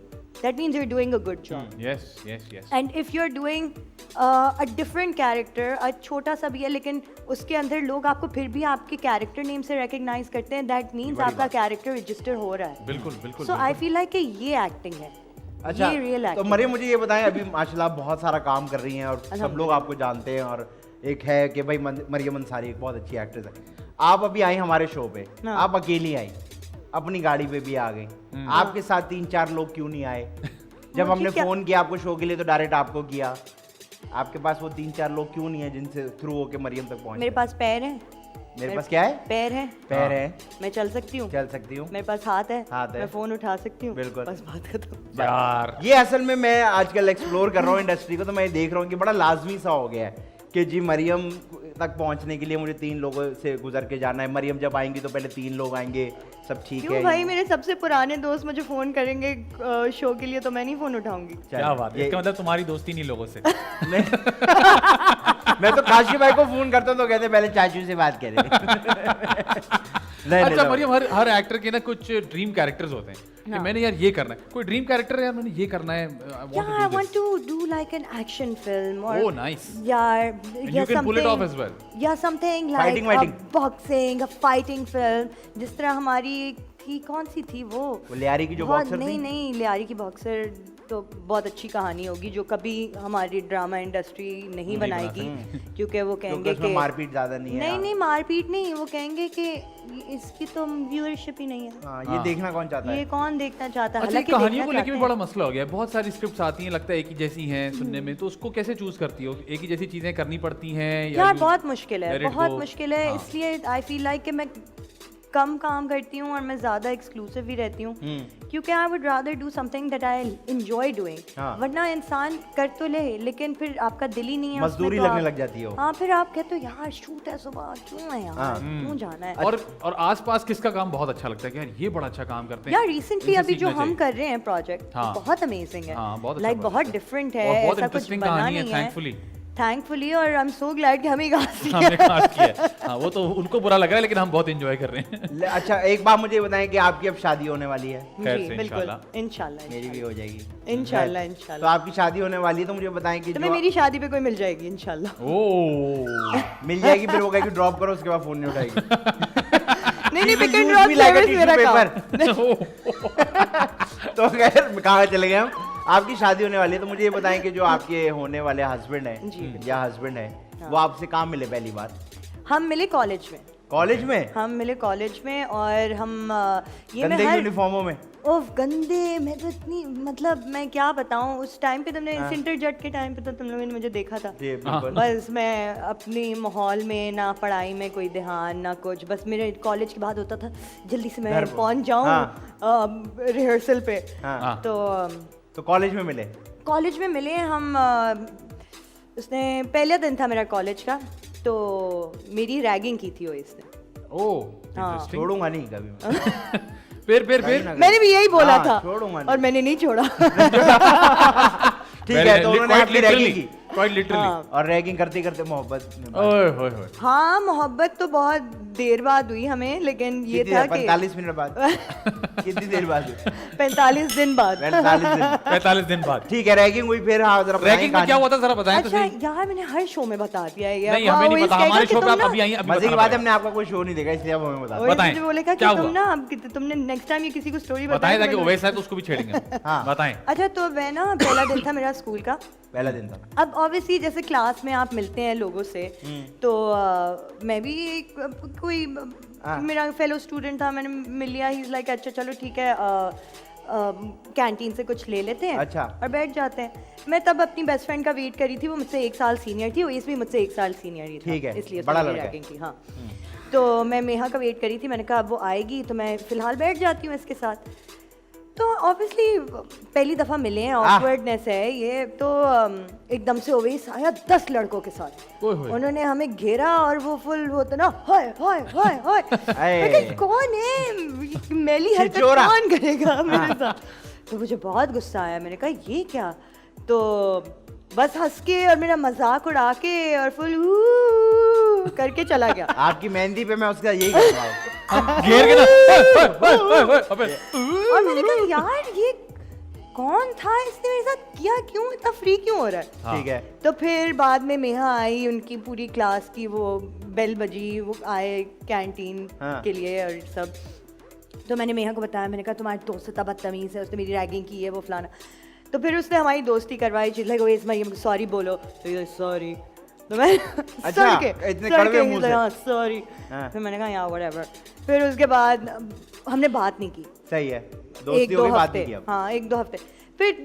that means you are doing a good job. Yes yes yes. And if you are doing a different character, छोटा सा भी है लेकिन उसके अंदर लोग आपको फिर भी आपके कैरेक्टर नेम से रिकग्नाइज करते हैं, दैट मीन्स आपका कैरेक्टर रजिस्टर हो रहा है। बिल्कुल बिल्कुल। सो आई फील लाइक ये एक्टिंग है, अच्छा ये रियल तो एक्टिंग। मरियम मुझे ये बताएं, अभी माशाल्लाह बहुत सारा काम कर रही हैं और सब लोग आपको जानते हैं, और एक है कि भाई मरियम अंसारी एक बहुत अच्छी एक्ट्रेस है। आप अभी आई हमारे शो पे, हाँ। आप अकेली आई, अपनी गाड़ी पे भी आ गई, आपके साथ 3-4 लोग क्यों नहीं आए? जब मुझे हमने क्या- फोन किया आपको शो के लिए तो डायरेक्ट आपको किया, आपके पास वो 3-4 लोग क्यों नहीं है जिनसे थ्रू होके मरियम तक पहुंचे? मेरे पास पैर है, मेरे पास क्या है? पैर है, पैर है, मैं चल सकती हूँ, चल सकती हूँ। मेरे पास हाथ है, हाथ है। मैं फोन उठा सकती हूँ, बिल्कुल। बस बात खत्म। यार ये असल में मैं आजकल एक्सप्लोर कर रहा हूँ इंडस्ट्री को, तो मैं देख रहा हूँ कि बड़ा लाजमी सा हो गया है कि जी मरियम तक पहुंचने के लिए मुझे 3 लोगों से गुजर के जाना है। मरियम जब आएंगी तो पहले 3 लोग आएंगे, सब ठीक क्यों है। भाई, मेरे सबसे पुराने दोस्त मुझे फोन करेंगे शो के लिए तो मैं नहीं फोन उठाऊंगी। क्या बात है, इसका मतलब तुम्हारी दोस्ती नहीं लोगों से। मैं तो काशी भाई को फोन करता तो कहते पहले चाचू से बात करें। नहीं, अच्छा नहीं। मरियम, हर एक्टर के ना कुछ ड्रीम कैरेक्टर्स होते हैं कि मैंने यार ये करना है, कोई ड्रीम कैरेक्टर है यार मैंने ये करना है, Yeah, I want to do like an action film or Oh, nice. Yeah, you can pull it off as well. Yeah, something like Fighting. a boxing, a fighting film. जिस तरह हमारी थी, कौन सी थी वो लियारी की जो बहुत- boxer थी? नहीं लियारी की बॉक्सर तो बहुत अच्छी कहानी होगी जो कभी हमारी ड्रामा इंडस्ट्री नहीं बनाएगी क्योंकि वो कहेंगे क्योंकि उसमें कि मारपीट ज्यादा नहीं है। नहीं मारपीट नहीं, वो कहेंगे कि इसकी तो व्यूअरशिप ही नहीं है, हाँ, ये देखना कौन चाहता ये है? कौन देखना चाहता है। अच्छा, हालांकि कहानियों देखना को लेके भी चाहते बड़ा हैं। मसला हो गया है, बहुत सारी स्क्रिप्ट्स आती हैं, लगता है एक ही जैसी हैं सुनने में, तो उसको कैसे चूज करती हो, एक ही जैसी चीजें करनी पड़ती हैं या यार you बहुत मुश्किल है, let it बहुत go? मुश्किल है। हाँ। इसलिए आई फील लाइक कि मैं कम काम करती हूँ और मैं ज़्यादा एक्सक्लूसिव ही रहती हूँ क्योंकि I would rather do something that I enjoy doing. हाँ। वरना इंसान कर तो ले लेकिन फिर आपका दिल ही नहीं है उसमें, मजदूरी तो लगने आप- लग जाती हो। हाँ, फिर आप कहते हो यार शूट है सुबह, क्यों है यार, हाँ। क्यों जाना है। और आसपास किसका काम बहुत अच्छा लगता है कि यार ये बड़ा अच्छा काम करते हैं यार रिसेंटली इनसे अभी जो सीखना हम चाहिए। कर रहे हैं प्रोजेक्ट हाँ। बहुत अमेजिंग है, हाँ, बहुत अच्छा लाइक project बहुत है। डिफरेंट है, और बहुत ऐसा कुछ इंटरेस्टिंग बना कहानी है, नहीं है थैंकफुली थैंकफुली और आई एम सो ग्लैड कि हम ही हमने कास्ट किया है। हाँ, वो तो उनको बुरा लग रहा है लेकिन हम बहुत एंजॉय कर रहे हैं। अच्छा, एक बात मुझे बताएं कि आपकी अब शादी होने वाली है? खैर जी से बिल्कुल, इंशाल्लाह। इंशाल्लाह मेरी भी हो जाएगी इंशाल्लाह तो इंशाल्लाह। आपकी शादी होने वाली है, तो मुझे बताएं कि तुम्हें जो मेरी शादी पे कोई मिल जाएगी इंशाल्लाह। ओह मिल जाएगी, फिर वो कहेगी ड्रॉप करो, उसके बाद फोन नहीं उठाएगी। नहीं pick and Use drop me like a service मेरा tissue काम। paper। तो खैर कहाँ चले गए हम? आपकी शादी होने वाली है, तो मुझे ये बताएं कि जो आपके होने वाले हस्बैंड जी, है या हस्बैंड है, वो आपसे कहाँ मिले पहली बार? हम मिले कॉलेज में, कॉलेज में? हम मिले कॉलेज में और हम ये मैं गंदे हर यूनिफॉर्मों में? ओफ गंदे, मैं तो इतनी मतलब मैं क्या बताऊं, उस टाइम पे तुमने इंटर जट के टाइम पे तो तुम लोगों ने मुझे देखा था। जी बिल्कुल। बस मैं अपनी माहौल में ना पढ़ाई में कोई ध्यान ना कुछ, बस मेरे कॉलेज के बाद होता था जल्दी से मैं घर पर। पहुंच जाऊं हाँ। रिहर्सल पे। हाँ। तो कॉलेज में मिले? कॉलेज में मिले हम। उसने पहला दिन था मेरा कॉलेज का, तो मेरी रैगिंग की थी वो इसने। ओह हाँ। इंटरेस्टिंग। छोड़ूगा नहीं कभी मैं। फिर कहीं ना मैंने भी यही बोला हाँ, था छोड़ूंगा और नहीं। मैंने नहीं छोड़ा। ठीक है, तो उन्होंने आपकी रैगिंग की क्वाइट लिटरली। हाँ। और रैगिंग करते करते मोहब्बत निभा। ओए होए होए। हाँ, मोहब्बत तो बहुत देर बाद हुई हमें, लेकिन ये कितनी था देर? कि 45 मिनट बाद? कितनी देर बाद? 45 दिन बाद। 45 दिन। 45 दिन बाद। ठीक है, रैगिंग हुई, फिर हाँ जरा बताएं रैगिंग में क्या कहानी। हुआ था जरा बताएं तो अच्छा सही। यार मैंने हर शो में बता दिया है ये। नहीं हमें नहीं पता, हमारे शो पे आप अभी आई हैं, अभी मजे की बताना बात है, पड़ेगा। हमने आपका कोई शो नहीं देखा, इसलिए आप हमें बता। बताएं, मुझे बोलेगा कि क्या तुम हुआ? ना अब तुमने नेक्स्ट टाइम ये किसी को स्टोरी बताएं ताकि बताई। ओवैस है तो उसको भी छेड़ेंगे। हाँ। बताएं। अच्छा तो मैं ना पहला दिन था मेरा स्कूल का। पहला दिन था। अब ऑब्वियसली जैसे क्लास में आप मिलते हैं लोगों से, तो मैं भी कोई मेरा फेलो स्टूडेंट था, मैंने मिल लिया। ही इज लाइक अच्छा चलो ठीक है, कैंटीन से कुछ ले लेते हैं अच्छा। और बैठ जाते हैं। मैं तब अपनी बेस्ट फ्रेंड का वेट करी थी, वो मुझसे 1 साल सीनियर थी, वो इस भी मुझसे 1 साल सीनियर ही था, ठीक है, इसलिए बड़ा उसने लड़का है। रैगिंग की। हाँ, तो मैं मेहा का वेट करी थी, मैंने कहा अब वो आएगी तो मैं फिलहाल बैठ जाती हूँ इसके साथ। तो ऑब्वियसली पहली दफ़ा मिले हैं, ऑकवर्डनेस है ये, तो एकदम से ओवैस आया 10 लड़कों के साथ। ओए होए। उन्होंने हमें घेरा और वो फुल होता ना हाय हाय हाय हाय। मैं कहा, कौन है मैली हरकत, छिछोरा। कौन करेगा मेरे साथ? तो मुझे बहुत गुस्सा आया, मैंने कहा ये क्या, तो बस हंस के और मेरा मजाक उड़ा के और फुल करके चला गया। आपकी मेहंदी पे मैं उसका यही करता हूँ। घेर के ना ओए, ओए, ओए, अबे। और मैंने कहा यार ये कौन था, इसने मेरे साथ किया क्यों, इतना फ्री क्यों हो रहा है। ठीक है। तो फिर बाद में मेहा आई, उनकी पूरी क्लास की वो बेल बजी, वो आए कैंटीन हाँ। के लिए और सब। तो मैंने मेहा को बताया, मैंने कहा तुम्हारे दोस्त इतना बदतमीज है, उसने मेरी रैगिंग की है, वो फलाना। तो फिर उसने हमारी दोस्ती करवाई, चीज लगे इस मरियम सॉरी बोलो, तो सॉरी। तो मैं इतने कड़वे मुंह से। सॉरी। हाँ। फिर मैंने कहा यार व्हाटएवर। फिर उसके बाद हमने बात नहीं की सही है, दोस्ती हो गई, बात नहीं की अब। हाँ 1-2 हफ्ते। फिर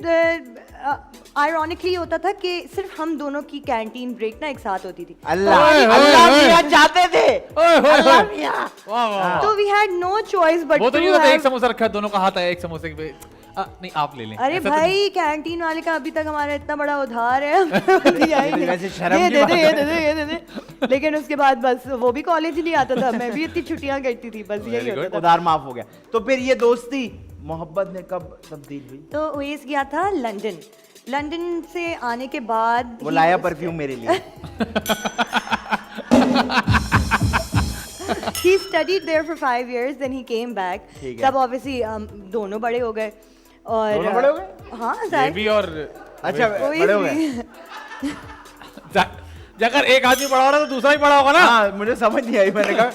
आयरॉनिकली होता था कि सिर्फ हम दोनों की कैंटीन ब्रेक ना एक साथ होती थी। अल्लाह ओए, ओए, अल्लाह ओए। मियां चाहते थे। ओए, ओए, अल्लाह ओए। मियां। वाह वाह। तो we had no choice but वो तो नहीं होता एक समोसा रखा है, दोनों का हाथ आया एक समोसे पे, नहीं आप ले लें। अरे ऐसा तो भाई कैंटीन वाले का अभी तक हमारा इतना बड़ा उधार है। दिया ही नहीं। वैसे शर्म ये की दे बात दे, है। ये दे दे, ये दे दे। लेकिन उसके बाद बस वो भी कॉलेज नहीं आता था, मैं भी इतनी छुट्टियां करती थी, बस यही Very होता था। उधार माफ हो गया। तो फिर ये दोस्ती मोहब्बत में कब तब्दील हुई? तो ओएस गया था लंदन। लंदन से आने के बाद वो ही लाया उसने- परफ्यूम मेरे लिए। he studied there for 5 years, then he came back. ठीक है। तब obviously दोनों बड़े हो गए और दोनों बड़े हो गए? हाँ ये शायद भी और अच्छा वही बड़े हो गए। भी। अगर एक आदमी बड़ा हो रहा है तो दूसरा ही बड़ा होगा ना। हाँ मुझे समझ नहीं आई, मैंने कहा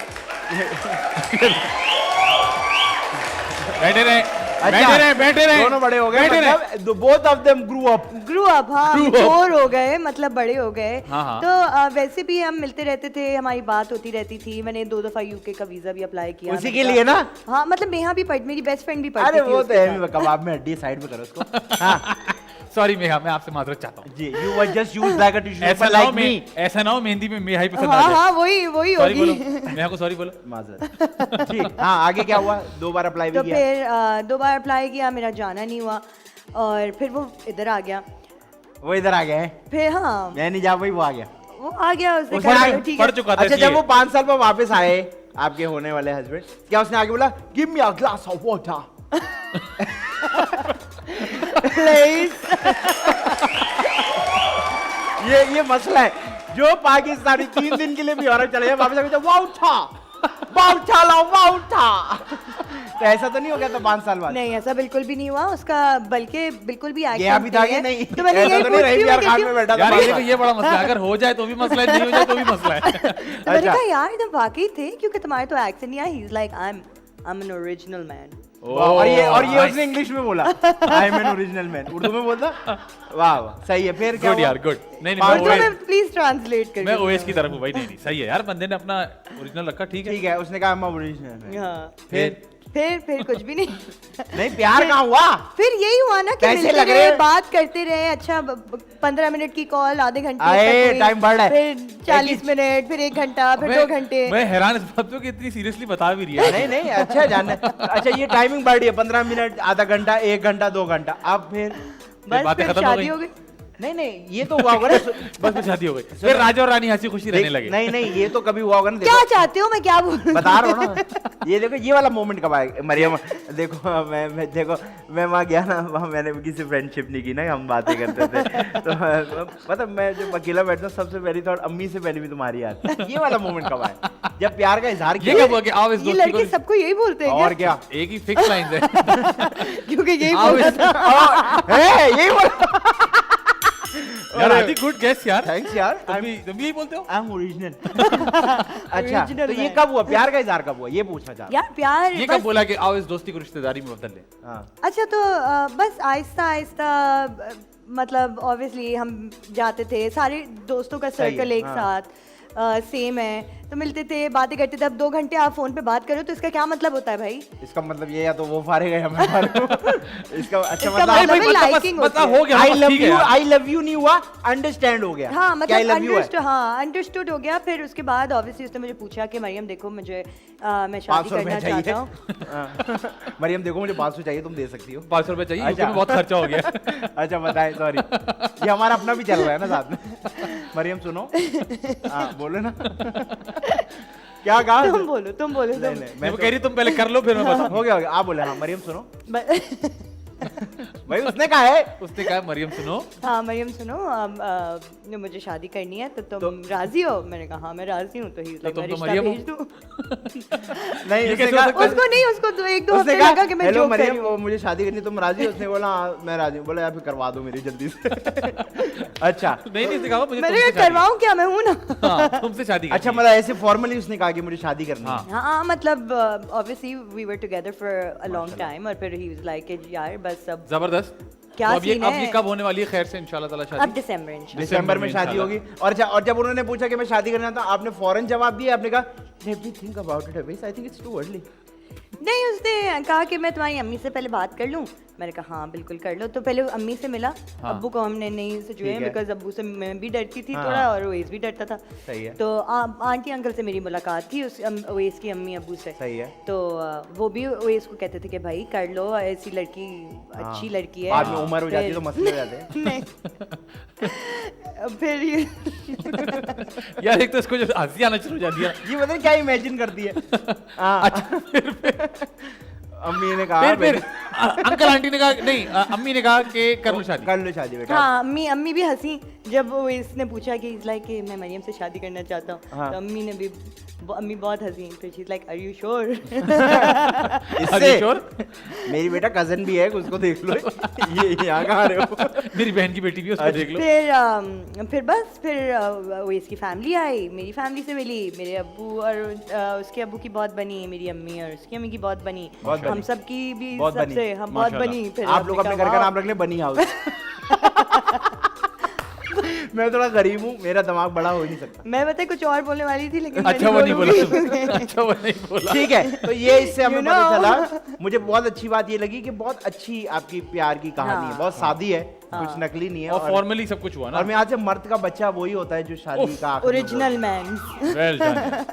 बैठे रहे, अच्छा बैठे रहे, दोनों बड़े हो गए, बैठे रहे। मतलब both of them grew up। Grew up, हाँ Grew up। मैच्योर हो गए, मतलब बड़े हो गए। हाँ, हाँ। तो वैसे भी हम मिलते रहते थे, हमारी बात होती रहती थी। मैंने 2 दफा यूके का वीजा भी अप्लाई किया। उसी मैंने के कहा- लिए ना? हाँ मतलब नेहा भी पढ़, मेरी बेस्ट फ्रेंड भी पढ़ती अरे थी वो तो उसके है, साथ। मैं कबाब में हड्डी साइड में करो उसको। हाँ सॉरी मेहा, मैं आपसे माजरत चाहता हूँ। जी, you were just used like a tissue ऐसा paper ना हो like me। ऐसा ना हो मेहंदी में मेहा ही पसंद आ हाँ जाए। हाँ वही वही सॉरी बोलो, होगी। मेहा को सॉरी बोलो। माजरत। जी हाँ, आगे क्या हुआ? 2 बार अप्लाई तो भी किया। फिर 2 बार अप्लाई किया, मेरा जाना नहीं हुआ और फिर वो इधर आ गया। वो इधर आ गया है, फिर हाँ मैं नहीं जा पाई, वो आ गया। वो आ गया, उसने उसने कहा आगे चलो ठीक पढ़ है। चुका था अच्छा इसलिए। जब वो 5 साल बाद वापस आए आपके होने वाले हस्बैंड, क्या उसने आगे बोला give me a glass of water? ये मसला है, जो पाकिस्तानी 3 दिन के लिए भी औरत चले जाए वापस आके वाउठा लाओ वाउठा। तो ऐसा तो नहीं हो गया था 5 साल बाद? नहीं ऐसा बिल्कुल भी नहीं हुआ उसका, बल्कि बिल्कुल भी गया भी था कि नहीं? तो मैंने ऐसा यही तो नहीं रही पूछती हूँ, यार मैं खान कहती में हूँ- बैठा था यार 5 ये तो साल। ये बड़ा मसला है, अगर हो जाए तो भी मसला है, नहीं हो जाए तो भी मसला है। तो मैंने अच्छा। कहा यार तुम वाकई थे, क्योंकि तुम्हारे तो एक्सेंट नहीं आया। He is like I am an original man. वाह, और ये nice. उसने इंग्लिश में बोला I am an original man, Urdu में बोलता। वाह वाह सही है। फिर क्या गुड हुआ? यार, गुड। नहीं पाँच नहीं, तो मैं मैं प्लीज ट्रांसलेट कर मैं ओएस की तरफ हूँ भाई। नहीं नहीं सही है यार, बंदे ने अपना ओरिजिनल रखा, ठीक है। ठीक है, उसने कहा मैं ओरिजिनल मैन। हाँ फिर फिर कुछ भी नहीं। नहीं प्यार कहाँ हुआ? फिर यही हुआ ना कि कैसे मिलते लग रहे, रहे हैं? बात करते रहे। अच्छा 15 मिनट की कॉल, आधे घंटे आए, तक हुई, टाइम बढ़ रहा है। फिर 40 मिनट, फिर 1 घंटा, फिर 2 घंटे। मैं हैरान इस बात पे कि इतनी सीरियसली बता भी रही है। नहीं नहीं अच्छा जानना। अच्छा ये टाइमिंग बढ़ रही है, 15 मिनट, आधा घंटा, 1 घंटा, 2 घंटा, अब फिर बस बातें फिर खत्म हो शादी गई। हो गई। नहीं नहीं ये तो हुआ होगा ना। बस में शादी हो गई, फिर राजा और रानी हंसी खुशी रहने लगे। नहीं नहीं ये तो कभी हुआ होगा ना। क्या देखो चाहते हो, मैं क्या बोलूं? बता रहा हूँ ना, ये देखो ये वाला मोमेंट कब आएगा मरियम? देखो मैं वहाँ गया ना, वहाँ मैंने किसी फ्रेंडशिप नहीं की ना, हम बातें करते थे। तो मतलब मैं जब अकेला बैठता हूँ सबसे पहली थॉट अम्मी से पहले भी तुम्हारी आती है। ये वाला मोमेंट कब आया जब प्यार का इजहार ये किया? कब हुआ कि आओ इस ये दोस्ती लड़के को, सबको यही बोलते हैं और क्या? क्या? एक ही फिक्स लाइन है। क्योंकि यही आओ बोला इस- था। यही बोला। यार आई थिंक गुड गेस यार। थैंक्स यार, तुम भी यही बोलते हो? I am original. अच्छा Original तो ये man. कब हुआ, प्यार का इजहार कब हुआ, ये पूछना चाहता यार प्यार ये बस- कब बोला कि आओ इस दोस्ती को रिश्तेदारी में बदल ले? हूँ। हाँ अच्छा तो बस आहिस्ता आहिस्ता मतलब ऑब्वियसली हम जाते थे, सारे दोस्तों का सही है, सर्कल एक हाँ। साथ सेम है, तो मिलते थे, बातें करते थे। अब 2 घंटे आप फोन पे बात करो तो इसका क्या मतलब होता है भाई? इसका मतलब ये या तो वो फारेगा या मैं फारेगा। इसका अच्छा इसका मतलब मतलब है बस- liking बस होती है। हो गया, आई बस लव ठीक है यू, यार। आई लव यू नहीं हुआ, अंडरस्टैंड हो गया। हाँ क्या I मतलब love you है? अंडरस्टूड हो गया। फिर उसके बाद ऑब्वियसली उसने मुझे पूछा कि मरियम देखो मुझे मैं शादी 500 करना रुपए चाहता चाहिए। हूँ। हाँ। मरियम देखो मुझे 500 चाहिए, तुम दे सकती हो। 500 रुपए चाहिए, अच्छा। यूके में बहुत खर्चा हो गया। अच्छा बताएं, सॉरी ये हमारा अपना भी चल रहा है ना साथ में। मरियम सुनो, हाँ बोलो ना। क्या कहा? तुम बोलो नहीं नहीं मैं मैं कह रही तुम पहले कर लो फिर मैं बताऊं। हो गया आप बोले। हाँ मरियम सुनो। तो- भाई उसने कहा है उसने कहा मरियम सुनो, हाँ मरियम सुनो, मुझे शादी करनी है तो तुम राजी हो? मैंने कहा हाँ मैं राजी हूँ। तो ही तुम तो रिश्ता मरियम हो। भेज दूँ। नहीं ये उसने कैसे हो कहा सकता है? उसको नहीं, उसको 1-2 उसने हफ्ते कहा लगा कि मैं हेलो जोक कर रही मरियम हूँ। वो मुझे शादी करनी, तुम राजी हो? उसने बोला हाँ मैं राजी हूँ। बोला यार फिर करवा दो मेरी जल्दी से। अच्छा नहीं नहीं सिखाओ मुझे, मैंने तुमसे कहा करवाऊँ क्या, मैं हूँ ना। शादी- हाँ, तुमसे शादी करनी अच्छा है। मतलब ऐसे फॉर्मली उसने कहा कि मुझे शादी करनी है। हाँ। हाँ मतलब obviously we were together for a long time और फिर ही वाज लाइक यार बस अब जबरदस्त। क्या तो अब ये सीन अब है? ये कब होने वाली है खैर से इंशाल्लाह ताला अब शादी? दिसंबर इंशाल्लाह। दिसंबर में शादी इंशाल्लाह। होगी। और अच्छा, और जब उन्होंने पूछा कि मैं शादी करना था, आपने फौरन जवाब दिया, आपने कहा let me think about it अबे, I think it's too early. नहीं उसने कहा कि मैं तुम्हारी अम्मी से पहले बात कर लूं। मैंने कहा हाँ बिल्कुल कर लो। तो पहले अम्मी से मिला, हाँ। अब्बू को हमने नहीं सचुए ठीक है। बिकॉज अब्बू से मैं भी डरती थी हाँ। थोड़ा और ओएस भी डरता था। सही है। तो आंटी अंकल से मेरी मुलाकात थी, उस ओएस की अम्मी अब्बू से। सही है। तो वो भी ओएस को कहते थे कि भाई कर लो, ऐसी लड़की अच्छी लड़की है। बाद में उम्र हो जाती है तो फिर- मसले हो जाते हैं। नहीं फिर ये यार एक तो इसको जो हंसी आना शुरू हो जाती है। ये पता नहीं क्या इमेजिन करती है। हाँ। अच्छा अम्मी ने कहा फिर अंकल आंटी ने कहा नहीं, अम्मी ने कहा कि कर लो शादी। कर लो शादी बेटा। हाँ अम्मी भी हंसी जब वो इसने पूछा कि लाइक मैं मरियम से शादी करना चाहता हूँ। हाँ। तो अम्मी ने भी अम्मी बहुत हसीन फिर she like are you sure इससे sure? मेरी बेटा कजन भी है, उसको देख लो। ये यहाँ कहाँ रहे हो? मेरी बहन की बेटी भी है, उसको देख लो। फिर बस फिर वो इसकी फैमिली आई, मेरी फैमिली से मिली, मेरे अब्बू और उसके अब्बू की बहुत बनी, मेरी अम्मी और उसकी अम्मी की बहुत बनी, बहुत हम बनी। सब की भी बहुत बनी। सबसे हम बहुत माशाल्लाह। बनी। फिर आप लोग अपने घर का नाम रख ले बनी हाउस। मैं थोड़ा गरीब हूँ, मेरा दिमाग बड़ा हो ही नहीं सकता। मैं बताए कुछ और बोलने वाली थी लेकिन अच्छा वो नहीं बोला तुमने। अच्छा वो नहीं बोला। ठीक है, तो ये इससे हमें You पता know? चला। मुझे बहुत अच्छी बात ये लगी कि बहुत अच्छी आपकी प्यार की कहानी है, हाँ। बहुत सादी है, कुछ नकली नहीं है। और फॉर्मली सब कुछ हुआ ना। और मैं आज से मर्द का बच्चा वही होता है जो शादी का आखिर में ओरिजिनल मैन। Well done.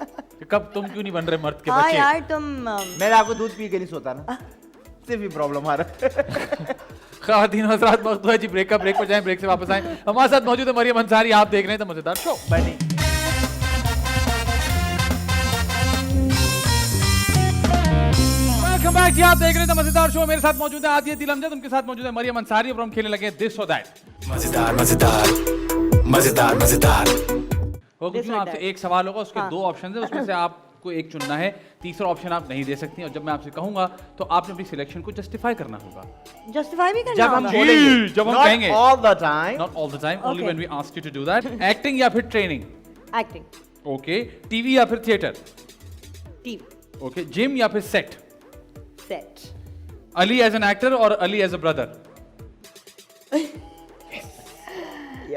कब तुम क्यों नहीं बन रहे मर्द के हाँ बच्चे? यार तुम बोलता। मैं आपको दूध पी के नहीं सोता ना, सिर्फ ही प्रॉब्लम आ रहा है। ख़वातीन और हज़रात, वक्त हुआ जी ब्रेक का। ब्रेक पर जाएं, ब्रेक से वापस आएं। हमारे साथ मौजूद है मरियम अंसारी, आप देख रहे हैं द मजेदार शो। बनी वेलकम बैक जी, आप देख रहे हैं द मजेदार शो। मेरे साथ मौजूद है आदिया दिल अमजद, उनके साथ मौजूद है मरियम अंसारी, और हम खेलने लगे दिस और दैट। मजेदार मजेदार मजेदार मजेदार। वो कुछ This or आपसे that. एक सवाल होगा, उसके हाँ. दो ऑप्शन है, उसमें से आपको एक चुनना है। तीसरा ऑप्शन आप नहीं दे सकती, और जब मैं आपसे कहूंगा तो आपने अपनी सिलेक्शन को जस्टिफाई करना होगा। जस्टिफाई भी करना जब हम होगा। बोलेंगे, जब हम not कहेंगे। all the time, not all the time, only Okay. When we ask you to do that. Acting या फिर ट्रेनिंग? एक्टिंग। ओके। टीवी या फिर थिएटर? टीवी। ओके। जिम या फिर set? Set. Ali as an actor और Ali as a brother?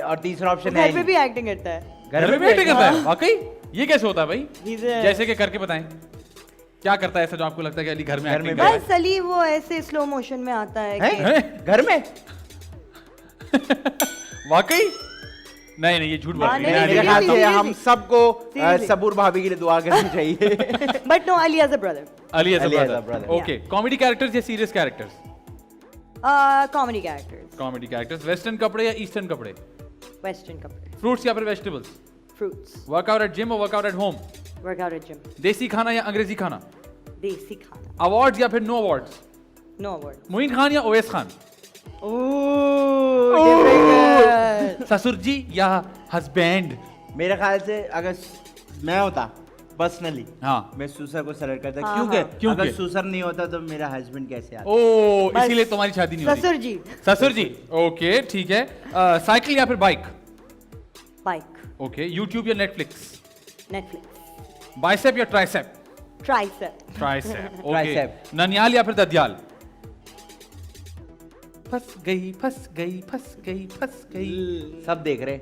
और तीसरा option घर पे है भी एक्टिंग करता है। घर में भी एक्टिंग करता है? वाकई? ये कैसे होता है भाई? He's a- जैसे कि करके बताएं, क्या करता है ऐसा जो आपको लगता है कि अली घर में घर में एक्टिंग भी- कर रहा बस अली वो ऐसे स्लो मोशन में आता है कि हैं? घर में? है? वाकई? नहीं नहीं, ये झूठ बोल हाँ, रही नहीं, है। मेरे seriously, ख्याल से seriously. हम सबको Seriously. सबूर भाभी के लिए दुआ करनी चाहिए। But no Ali as a brother. Ali as a Ali as a brother. brother. Okay. Comedy characters या serious characters? Comedy characters. Comedy characters. Western कपड़े या ईस्टर्न कपड़े? वेस्टर्न कपड़े। फ्रूट्स या फिर vegetables? Fruits. Workout at gym और workout at home? Workout at gym. देसी खाना या अंग्रेजी खाना? देसी खाना। अवार्ड्स या फिर no awards? No word. Moin Khan या ओवैस खान? ससुर जी या हस्बैंड? मेरे ख्याल से अगर मैं होता पर्सनली, हाँ। मैं सुसर को सेलेक्ट करता, हाँ, क्योंकि हाँ। क्योंकि? अगर सुसर नहीं होता तो मेरा हस्बैंड कैसे आता? ओ, बस। इसीलिए तुम्हारी शादी नहीं हो रही। ससुर जी। ससुर जी। ओके ठीक है। साइकिल या फिर बाइक? बाइक। ओके। यूट्यूब या नेटफ्लिक्स? नेटफ्लिक्स। बाइसेप या tricep? Tricep. Tricep. Okay. Tricep. ननियाल या फिर ददियाल? फंस गई फंस गई फंस गई फंस गई। सब देख रहे।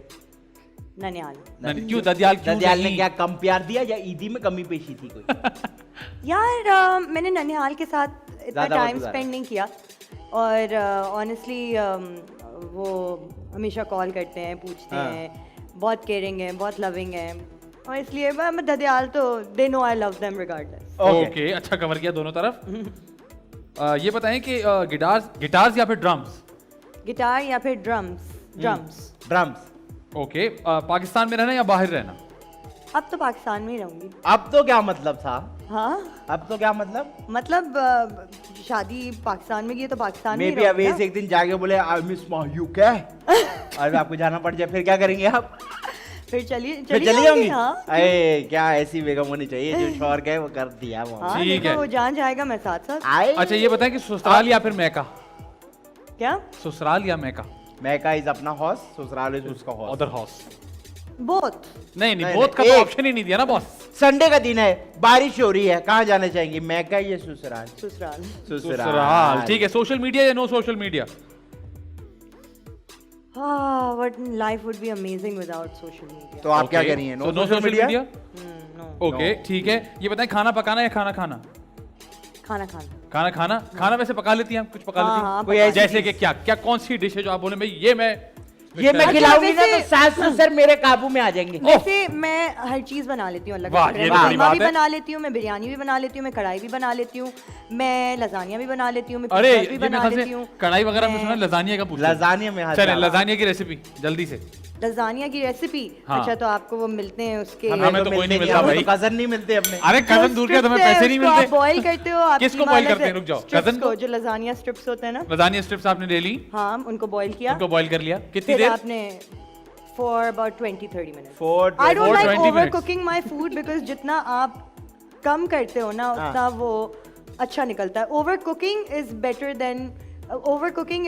ननियाल। क्यों ददियाल क्यों ददियाल ने नहीं? क्या कम प्यार दिया या ईदी में कमी पेशी थी कोई? यार मैंने ननिहाल के साथ इतना ज़्यादा टाइम वक्त स्पेंड नहीं किया, और ऑनेस्टली वो हमेशा कॉल करते हैं, पूछते हाँ। हैं, बहुत केयरिंग है, बहुत लविंग है, और इसलिए मैं ददियाल तो they know I love them regardless. Okay. अच्छा कवर किया दोनों तरफ। ये बताएं कि गिटार्स या फिर ड्रम्स? गिटार या फिर drums? Drums. Drums. Okay. Pakistan में रहना या बाहर रहना? अब तो पाकिस्तान में ही रहूंगी। अब तो क्या मतलब था? हाँ अब तो क्या मतलब? मतलब शादी पाकिस्तान में की है तो पाकिस्तान में मे ही बी रहूंगी अवेज ना। एक दिन जाके बोले आई मिस यू क्या और आपको जाना पड़ जाए, फिर क्या करेंगे आप? फिर चलिए फिर चली चली जाऊंगी, जाऊंगी? हाँ। अरे क्या ऐसी बेगम होनी चाहिए जो शौहर कहे वो कर दिया वो। हाँ ठीक देखो है। वो जान जाएगा, मैं साथ साथ। आए अच्छा ये बताएं कि ससुराल या फिर मैका? क्या? ससुराल या मैका? मैका इज अपना हॉस, ससुराल इज उसका हॉस। Other house? बोथ। नहीं नहीं, बोथ का नहीं, तो एक। ऑप्शन ही नहीं दिया ना बॉस। संडे का दिन है, बारिश हो रही है, कहाँ जाने चाहेंगे, मैका या ससुराल? ससुराल। ससुराल। ठीक है। सोशल मीडिया या no social media? Ah, what life would be amazing without social media. तो आप क्या कह रही हैं? No social media? No. Okay ठीक है। ये बताएं खाना पकाना या खाना खाना? खाना खाना। खाना खाना। खाना वैसे पका लेती हैं, कुछ पका हाँ, लेती हैं? हाँ, कोई पका ऐसी जैसे कि क्या क्या कौन सी डिश है जो आप बोले भाई ये मैं मैं अच्छा, खिलाऊंगी ना तो वैसे- सास ससुर मेरे काबू में आ जाएंगे। वैसे मैं हर चीज बना लेती हूँ, अल्लाह वाह, का शुक्र ये है। तो मैं बड़ी कीमा बात भी है। बना लेती हूँ, मैं बिरयानी भी बना लेती हूँ, मैं कढ़ाई भी बना लेती हूँ, मैं लजानिया भी बना लेती हूँ, मैं अरे पिज़्ज़ा भी ये मेरे बना ख्याल लेती से हूँ। कढ़ाई वगैरह में मैं- सुना लजानिया का पूछ लजानिया में हाथ चले डाला। लजानिया की रेसिपी जल्दी से। लजानिया की रेसिपी। हाँ। अच्छा तो आपको वो मिलते हैं उसके हमें तो कोई नहीं मिलता भाई। कजन नहीं मिलते अपने। अरे कजन दूर के, तुम्हें पैसे नहीं मिलते। बॉईल करते हो आप? किसको कीमा boil अलग करते हैं? से- रुक जाओ। strips कजन को? जो लजानिया स्ट्रिप्स होते हैं ना, लजानिया स्ट्रिप्स आपने ले ली, हाँ उनको बॉईल किया, उनको बॉईल कर लिया, कितनी फिर देर? आपने for about 20-30 minutes. For I don't like 20 minutes. overcooking my food because जितना आप कम करते हो ना उतना वो अच्छा निकलता है. Overcooking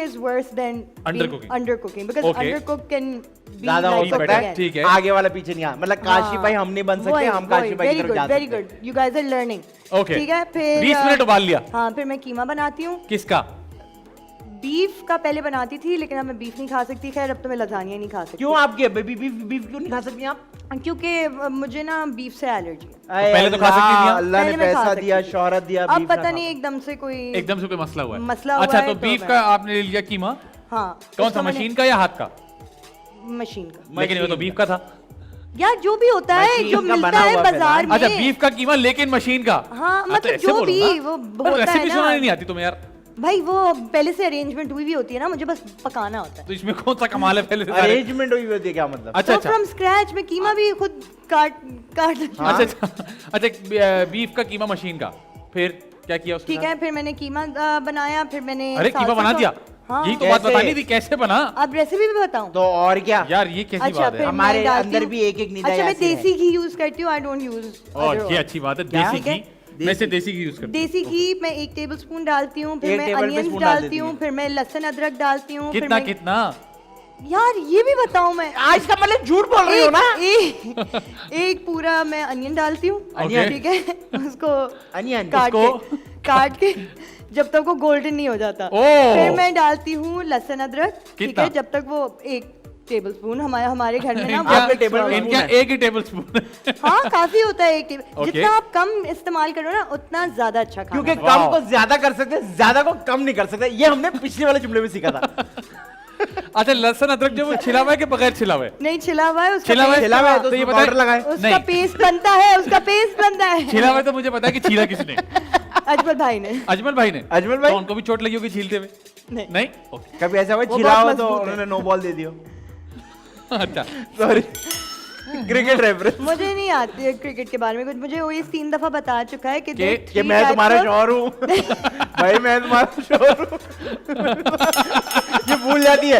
is worse than Undercooking. undercooking because Okay. undercook can be ज्यादा हो like सकता cooking है, again. ठीक है। आगे वाला पीछे नहीं आ मतलब काशी भाई हम नहीं बन सकते, हम काशी भाई की तरफ जा वेरी सकते हैं। Good. You guys are learning. Okay. ठीक है फिर 20 मिनट उबाल लिया। हाँ फिर मैं कीमा बनाती हूँ. किसका? बीफ का पहले बनाती थी लेकिन अब मैं बीफ नहीं खा सकती. खैर अब तो मैं लजानिया नहीं खा सकती. क्यों आपके बीफ क्यों नहीं खा सकती आप? क्योंकि मुझे ना बीफ से एलर्जी है. अरे पहले तो खा सकती थी आप। अल्लाह ने पहले मैं खा पैसा सकती दिया, थी. शोहरत दिया, अब बीफ ना पता खाओ। नहीं एकदम से कोई एकदम से कोई मसला हुआ है। मसला हुआ अच्छा है तो तो बीफ मैं- का आपने ले लिया कीमा, हाँ कौन उसका सा मैंने- मशीन का या हाथ का? मशीन का. लेकिन वो तो बीफ का था। यार जो भी होता है मशीन जो का मिलता बना है हुआ बाजार में. अच्छा बीफ का कीमा लेकिन मशीन का। हाँ, मतलब तो ऐसे जो बोलो भी ना। वो पर होता है रेसिपी ना। सुनानी नहीं आती तुम्हें यार, भाई वो पहले से अरेंजमेंट हुई भी होती है ना, मुझे बस पकाना होता है. तो इसमें कौन सा कमाल है पहले से सारे? अरेंजमेंट हुई होती है क्या मतलब? अच्छा तो अच्छा फ्रॉम स्क्रैच में कीमा भी खुद काट हाँ। अच्छा अच्छा बीफ का कीमा मशीन का, फिर क्या किया उसके ठीक है. फिर मैंने कीमा बनाया. फिर मैंने अरे कीमा सालसा बना को- दिया? हाँ. यही तो बात कैसे? बतानी थी, कैसे बना? अब रेसिपी भी बताऊं? तो और क्या यार ये कैसी अच्छा बात फिर है? हमारे मैं डालती अंदर हूँ- भी एक-एक निदा अच्छा मैं यासीन है। देसी घी यूज करती हूँ. I don't use. और ये अच्छी बात है, देसी ठीक है? घी। मैं से देसी घी यूज करता हूँ। देसी घी मैं 1 टेबलस्पून डालती हूँ. फिर एक मैं टेबल अनियंस स्पून डाल डालती देती हूँ. है। फिर मैं लहसुन अदरक डालती हूँ. फिर कितना मैं कितना? यार ये भी बताऊं मैं. आज का मतलब झूठ बोल रही हो ना? एक पूरा मैं अनियन डालती हूँ. Okay. ठीक है. उसको अनियन काट के जब तक वो गोल्डन नहीं हो जाता. ओह। फिर मैं डालती हूँ लहसुन अदरक. ठीक कितना? है जब तक वो 1 टेबलस्पून. हमारे घर में ना इनका आपके टेबल में इनका स्पून है। एक ही टेबल स्पून। हाँ काफी होता है 1 टेबल. Okay. जितना आप कम इस्तेमाल करो ना उतना ज्यादा अच्छा खाना क्योंकि बनता है. कम को ज्यादा कर सकते हैं, ज्यादा को कम नहीं कर सकते. ये हमने पिछले वाले जुमले में सीखा था. अच्छा लहसुन अदरक जो वो छिला हुआ है कि बगैर छिला हुआ है? नहीं छिला हुआ है. उसका छिला हुआ है? paste- छिला हुआ है तो तो ये उसमें बताए- पाउडर लगाए. उसका नहीं। पेस्ट बनता है. उसका पेस्ट बनता है. छिला हुआ है तो मुझे पता है कि छिला किसने? अजमल भाई ने. अजमल भाई ने। अजमल भाई? तो उनको भी चोट लगी होगी छीलते हुए? नहीं. नहीं? ओके। कभी ऐसा हुआ वो छिलाओ बहुत तो मजबूत है. उन्होंने नो बॉल दे दियो. अच्छा सॉरी, क्रिकेट रेफरेंस. मुझे नहीं आती है क्रिकेट के बारे में कुछ. मुझे वो ये 3 दफा बता चुका है कि देख कि 3 मैं types तुम्हारा of- शौहर हूँ. भाई मैं तुम्हारा शौहर हूँ. ये भूल जाती है.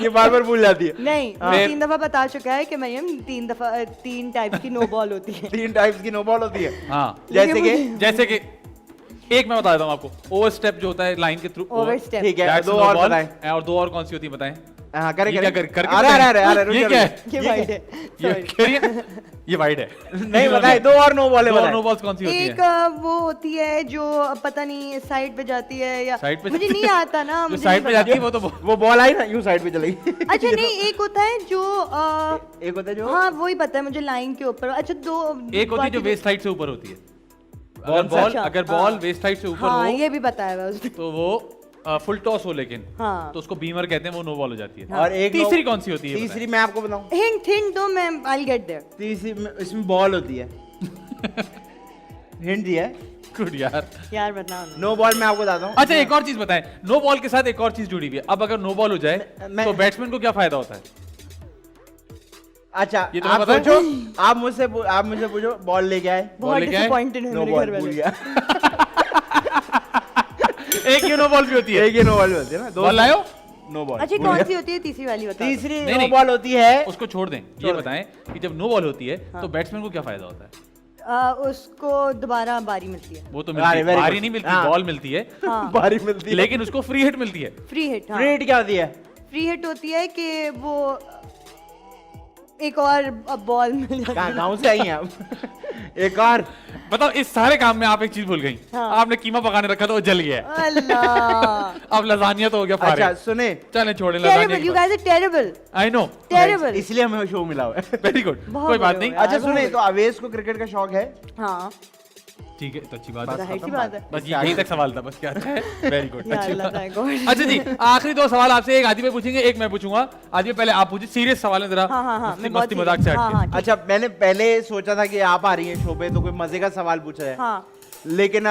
ये बार बार भूल जाती है. नहीं हाँ. 3 दफा बता चुका है कि मरियम 3 टाइप की नो बॉल होती है. 3 टाइप्स की नो बॉल होती है. हाँ जैसे कि जैसे कि एक मैं बता देता हूँ आपको, ओवर स्टेप जो होता है लाइन के थ्रू. ओवरस्टेप. ठीक है, That's दो no और ball. बताएं. और 2 और कौन सी होती है बताएं? हाँ करे ये क्या करे. करके अरे बताएं? अरे अरे रुक ये जा, क्या रुक है? जा. ये वाइड है. ये Sorry. कह रही है? ये वाइड है. नहीं बताए, 2 और नो बॉल दो और बताए. नो बॉल्स कौन सी होती एक है? वो होती है जो पता नहीं साइड पे जाती है या साइड पे मुझे जाती नहीं है? आता ना. जो मुझे साइड पे नहीं जाती है वो तो वो बॉल आई ना यूं साइड पे चलेगी. पता. अच्छा नहीं एक होता है जो एक होता है जो हाँ वही पता है मुझे लाइन के ऊपर. अच्छा 2 एक होती है जो वेस्ट साइड से ऊपर होती है. Ball अगर बॉल अच्छा, अगर हाँ. बॉल वेस्ट साइड से ऊपर हाँ हो ये भी बताया हुआ है उसने. तो वो फुल टॉस हो, लेकिन हाँ. तो उसको बीमर कहते हैं, वो नो बॉल हो जाती है. और एक तीसरी no- कौन सी होती है? तीसरी मैं आपको बताऊं. हिंट दो मैं आई गेट देयर. तीसरी इसमें बॉल होती है. हिंट दिया है. गुड यार. यार बताओ ना. नो बॉल मैं आपको बताता हूँ. अच्छा एक और चीज बताएं, नो बॉल के साथ एक और चीज जुड़ी हुई है. अब अगर नो बॉल हो जाए मैं- तो बैट्समैन को क्या फायदा होता है? अच्छा ये तुम्हें आप पता है? सोचो, आप मुझसे पूछो बॉल लेके आए. बहुत लेके आए? डिसअपॉइंटेड है नो मेरे बॉल घर भूल वाले. गया. एक ये नो बॉल भी होती है. एक ही नो बॉल होती है ना. बॉल लायो? No ball. अच्छा भूल कौन गया. सी होती है तीसरी वाली बताओ. तीसरी नहीं, नो नहीं. बॉल होती है. उसको छोड़ दें. ये छोड़ दें. बताएं कि जब नो बॉल होती है तो बैट्समैन को क्या फायदा होता है? उसको दोबारा बारी मिलती है. वो तो अरे, मिलती है, very बारी good. नहीं मिलती, हाँ. बॉल मिलती है. हाँ बारी मिलती है. लेकिन उसको फ्री हिट मिलती है. Free hit. हाँ फ्री हिट क्या होती है? फ्री हिट होती है कि वो एक और बॉल मिल जाती है. कहाँ से आई हैं आप? एक और. बताओ इस सारे काम में आप एक चीज भूल गई. हाँ. आपने कीमा पकाने रखा तो वो जल गया है. अल्लाह. अब लजानिया तो हो गया फारे. अच्छा सुने, चलें छोड़े terrible. Lasagna. You guys are terrible. I know. Terrible. इसलिए हमें शो मिला हुआ है. Very good. बहुत कोई बात बड़े नहीं. हो अच्छा सुने, तो अवेश को क्रिकेट का शौक है. हाँ ठीक है तो अच्छी बात है. जाहिर सी बात है. बस यही तक सवाल था, बस क्या अच्छा है. Very good. या अल्लाह thank God. अच्छा जी आखिरी 2 सवाल आपसे, एक आदि पे पूछेंगे, एक मैं पूछूंगा. आदि पहले आप पूछिए, सीरियस सवाल है जरा. हाँ, हाँ, हाँ, मस्ती मैं बहुत मस्ती मजाक से serious. हाँ, हटके. हाँ, ठीक. अच्छा मैंने पहले सोचा था कि आप आ रही हैं शो पे तो कोई मजे का सवाल पूछा जाए. हाँ लेकिन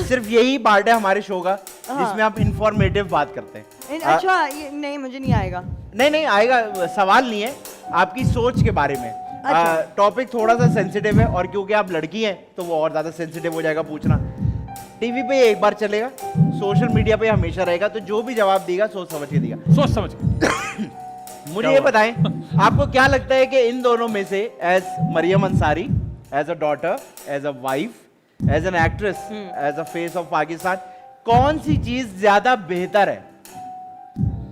सिर्फ यही पार्ट है हमारे शो का जिसमें आप इंफॉर्मेटिव बात करते हैं. अच्छा ये नहीं मुझे नहीं आएगा. नहीं आएगा. सवाल नहीं है, आपकी सोच के बारे में. अच्छा. टॉपिक थोड़ा सा सेंसिटिव है और क्योंकि आप लड़की हैं तो वो और ज्यादा सेंसिटिव हो जाएगा पूछना. टीवी पे एक बार चलेगा, सोशल मीडिया पे हमेशा रहेगा, तो जो भी जवाब देगा सोच समझ के देगा. सोच समझ के. मुझे ये बताएं, आपको क्या लगता है कि इन दोनों में से as Mariam Ansari, as a daughter, as a wife, as an actress, as a face of Pakistan, कौन सी चीज ज्यादा बेहतर है?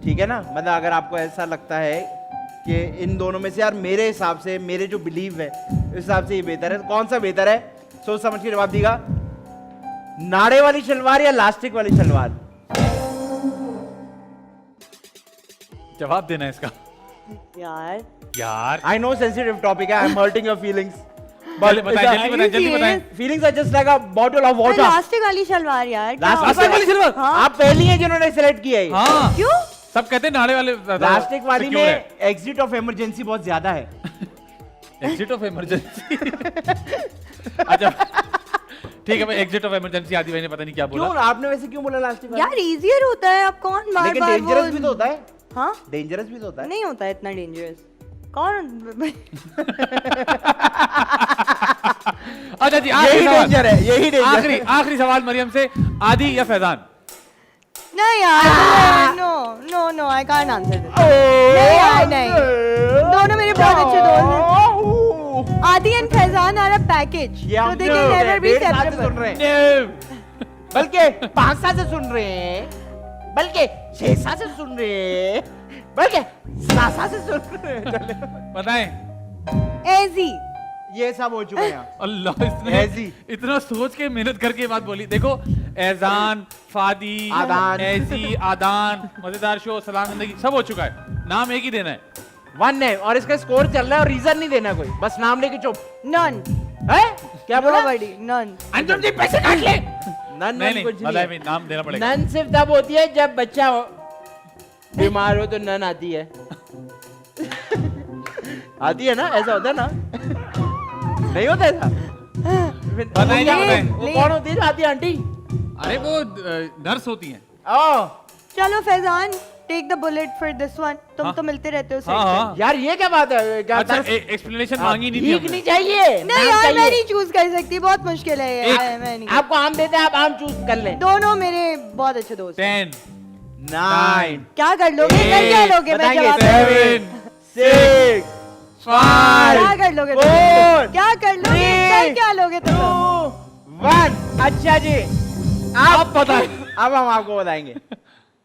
ठीक है ना, मतलब अगर आपको ऐसा लगता है कि इन दोनों में से यार मेरे हिसाब से, मेरे जो बिलीव है उस हिसाब से ये बेहतर है, तो कौन सा बेहतर है? सोच समझ के जवाब दीगा। नाड़े वाली शलवार या लास्टिक वाली शलवार? जवाब देना है इसका। यार यार I know sensitive topic. I'm hurting your feelings. बताएं, जल्दी बताएं, जल्दी बताएं। Feelings are just like a bottle of water. Elastic वाली शलवार यार, क्या Elastic होता है? वाली शलवार? हाँ। आप पहली हैं जिन्होंने सेलेक्ट किया है। हाँ क्यों? सब कहते हैं नाड़े वाले प्लास्टिक वाली secure में है। एग्जिट ऑफ इमरजेंसी बहुत ज्यादा है। Exit of emergency. अच्छा ठीक है भाई, एग्जिट ऑफ इमरजेंसी आदि भाई ने पता नहीं क्या क्यों? बोला। आपने वैसे क्यों बोला प्लास्टिक वाला? यार इजियर होता है, आप कौन बार लेकिन बार डेंजरस भी तो होता है। हाँ डेंजरस भी तो होता है। नहीं होता है इतना डेंजरस। कौन? अच्छा जी, यही आखिरी सवाल। डेंजर है, यही डेंजर। आखिरी सवाल मरियम से, आदि या फैजान? नहीं यार, no no no, I can't answer this. नहीं यार, नहीं, दोनों मेरे बहुत अच्छे दोस्त हैं। Aadi and Faizan are a package, ये so हम they can never be डेढ़ साल से सुन separable. रहे हैं, बल्कि 5 साल से सुन रहे हैं, बल्कि 6 साल से सुन रहे हैं, बल्कि 7 साल से सुन रहे हैं। बताएं। एजी ये सब हो चुके हैं। अल्लाह, ऐसी। इसने इतना सोच के मेहनत करके ये बात बोली। देखो, एजान, फादी, आदान। ऐसी, आदान, मजेदार शो, सलाम जिंदगी, सब हो चुका है। नाम एक ही देना है। 1 है और इसका स्कोर चल रहा है और रीजन नहीं देना कोई, बस नाम लेके चुप नन, है। क्या बोला? Nobody, none. अंजुम जी पैसे काट ले। नन नहीं कुछ नहीं, नहीं है। नाम देना पड़ेगा। नन सिर्फ तब होती है जब बच्चा बीमार हो तो नन आती है। आती है ना, ऐसा होता है ना? नहीं होता ऐसा? बताइए, क्या बताइए। वो कौन होती है जो आती है? आंटी? अरे वो नर्स होती हैं। ओह चलो Faizan, take the bullet for this one. तुम हाँ। तो मिलते रहते हो हाँ set हाँ। यार ये क्या बात है? क्या अच्छा, दर्स- एक्सप्लेनेशन मांगी नहीं थी भीख हमने। नहीं चाहिए, पे। नहीं नाम यार, मैं चाहिए। नहीं चूज कर सकती, बहुत मुश्किल है ये। एक- मैं नहीं। आपको आम देते हैं, आप आम चूज कर लें। दोनों मेरे बहुत अच्छे दोस्त हैं। 10, 9 क्या कर लोगे? कर क्या लोगे? मैं बताएंगे, जवाब 7, 6 क्या 5 कर लोगे? 4 क्या कर लोगे? कर क्या लोगे तुम? 2 1। अच्छा जी, आप बताएं। अब हम आपको बताएंगे।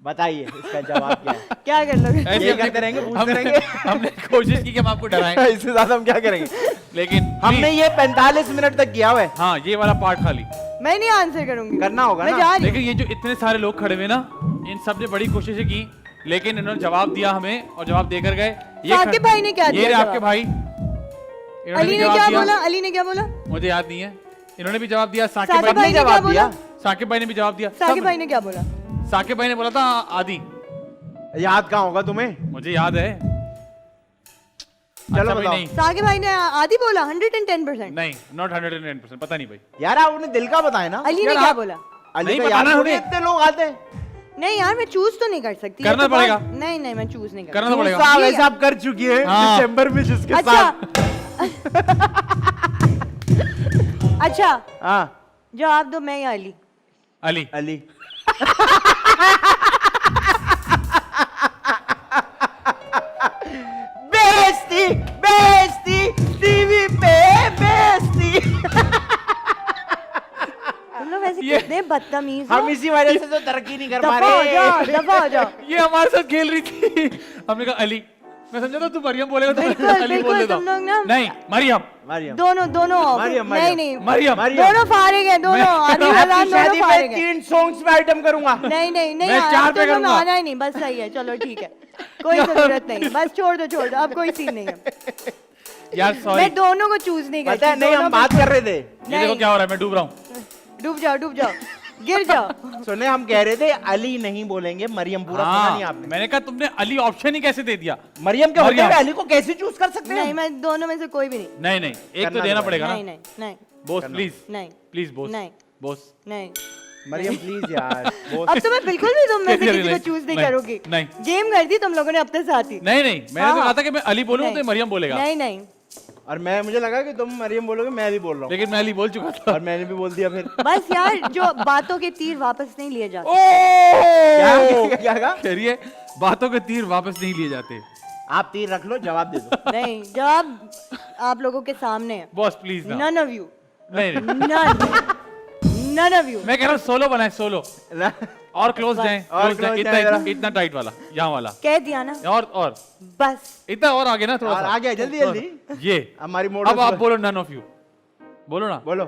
बताइए इसका जवाब क्या है? क्या कर लोगे? ऐसे ये हमने- करते रहेंगे, पूछते हमने- रहेंगे। हमने कोशिश की कि हम आपको डराएं, इससे ज्यादा हम क्या करेंगे? लेकिन हमने please, ये 45 मिनट तक किया हुआ है। हाँ ये वाला पार्ट खाली। मैं नहीं आंसर करूंगी। करना होगा मैं ना। जा रही लेकिन ये जो इतने सारे लोग खड़े हुए ना, इन सब ने बड़ी कोशिशें की, लेकिन इन्होंने जवाब दिया हमें और जवाब देकर गए। साकिब भाई ने क्या ये दिया रहे जवाब? आपके भाई, हूँ। इन्होंने अली भी ने जवाब क्या दिया। बोला? अली ने क्या बोला? मुझे याद नहीं है। इन्होंने भी जवाब दिया। साकिब साकिब भाई भाई ने ने क्या बोला? साकिब भाई ने भी जवाब दिया। साकिब सब- भाई ने क्या बोला? साकिब भाई ने बोला था आदि। याद कहाँ होगा तुम्हें? मुझे याद है। चलो अच्छा भाई, बताओ। नहीं साकिब भाई ने आदि बोला 110%। नहीं, नॉट 110%, पता नहीं भाई। यार आपने दिल का बताया ना। अली ने यार क्या आप- बोला? अली नहीं का बताना याद थोड़ी हमें। इतने लोग आते हैं। नहीं यार, मैं चूज तो नहीं कर सकती। ये करना तो बहुत- पड़ेगा। नहीं नहीं, मैं चूज नहीं कर करना तो पड़ेगा। साहब ठीक है। ऐसा आप कर चुकी है हाँ। दिसंबर में जिसके अच्छा साथ। अच्छा, हाँ जवाब दो, मैं या अली? अली। अली। बेइज्जती, बेइज्जती, टीवी पे बेइज्जती। तुम लोग वैसे ये- कितने बदतमीज हो। हम इसी वजह से तो तरक्की नहीं कर पा दफा हो जाओ, रहे। दफा हो जाओ। ये हमारे साथ खेल रही थी। हमने कहा अली। मैं समझा था तू मरियम बोलेगा तो बिल्कुल, मैं अली बोल बिल्कुल, देता तुम लोग ना- हूँ। नहीं, मरियम। मरियम। दोनों दोनों मरियम, नहीं मरियम। नहीं, मरियम। मरियम। दोनों फारिग हैं, दोनों आदि आपकी फैजान शादी दोनों में फारिग हैं। 3 सॉन्ग्स में आइटम करूंगा। नहीं नहीं नहीं मैं यार, 4 अब पे तो तुम्हें करूंगा। आना ही नहीं, बस सही है, चलो ठीक है, कोई जरूरत नहीं, बस छोड़ दो, अब कोई सीन नहीं है। यार सॉरी। मैं दोनों को चूज नहीं करती। पता है नहीं, दोनों हम को- बात कर रहे थे। ये देखो क्या हो रहा है, मैं डूब रहा हूँ। डूब जाओ, गिर जाओ। सुने, हम कह रहे थे अली नहीं बोलेंगे, मरियम। पूरा सुना नहीं आपने? मैंने कहा तुमने अली ऑप्शन ही कैसे दे दिया? मरियम के होते मरियम। हुए अली को कैसे चूज कर सकते नहीं, हैं? मैं दोनों में से कोई भी नहीं। नहीं नहीं, एक तो करना देना तो पड़ेगा ना। नहीं नहीं नहीं बॉस प्लीज, नहीं प्लीज बॉस। नहीं। बॉस। नहीं। मरियम प्लीज यार। अब तो मैं बिल्कुल भी तुम में से नहीं, किसी को नहीं, चूज नहीं नहीं, करूंगी। नहीं। गेम कर दी तुम लोगों ने अपने साथ ही। नहीं नहीं, मैंने तो हाँ। कहा था कि मैं अली बोलूंगा तो नहीं। मरियम बोलेगा। नहीं नहीं, और मैं, मुझे लगा कि तुम मरियम बोलोगे, मैं भी बोल रहा हूँ। लेकिन मैं अली बोल चुका था। और मैंने भी बोल दिया फिर। बस यार, जो बातों के तीर वापस नहीं लिए जाते। क्या क्या कहा? कह रही है बातों के तीर वापस नहीं लिए जाते। आप 3 रख लो, जवाब दे दो। नहीं, जवाब आप लोगों के सामने है। बॉस प्लीज ना। None of you. नहीं None of you. मैं कह रहा हूँ सोलो बनाए, सोलो और क्लोज जाए, और close जाएं जरा। इतना टाइट वाला, यहाँ वाला कह दिया ना, और बस। इतना और आगे ना, थोड़ा और सा आगे जल्दी जल्दी। ये हमारी अब मॉडल आप बोलो नन ऑफ यू, बोलो ना, बोलो।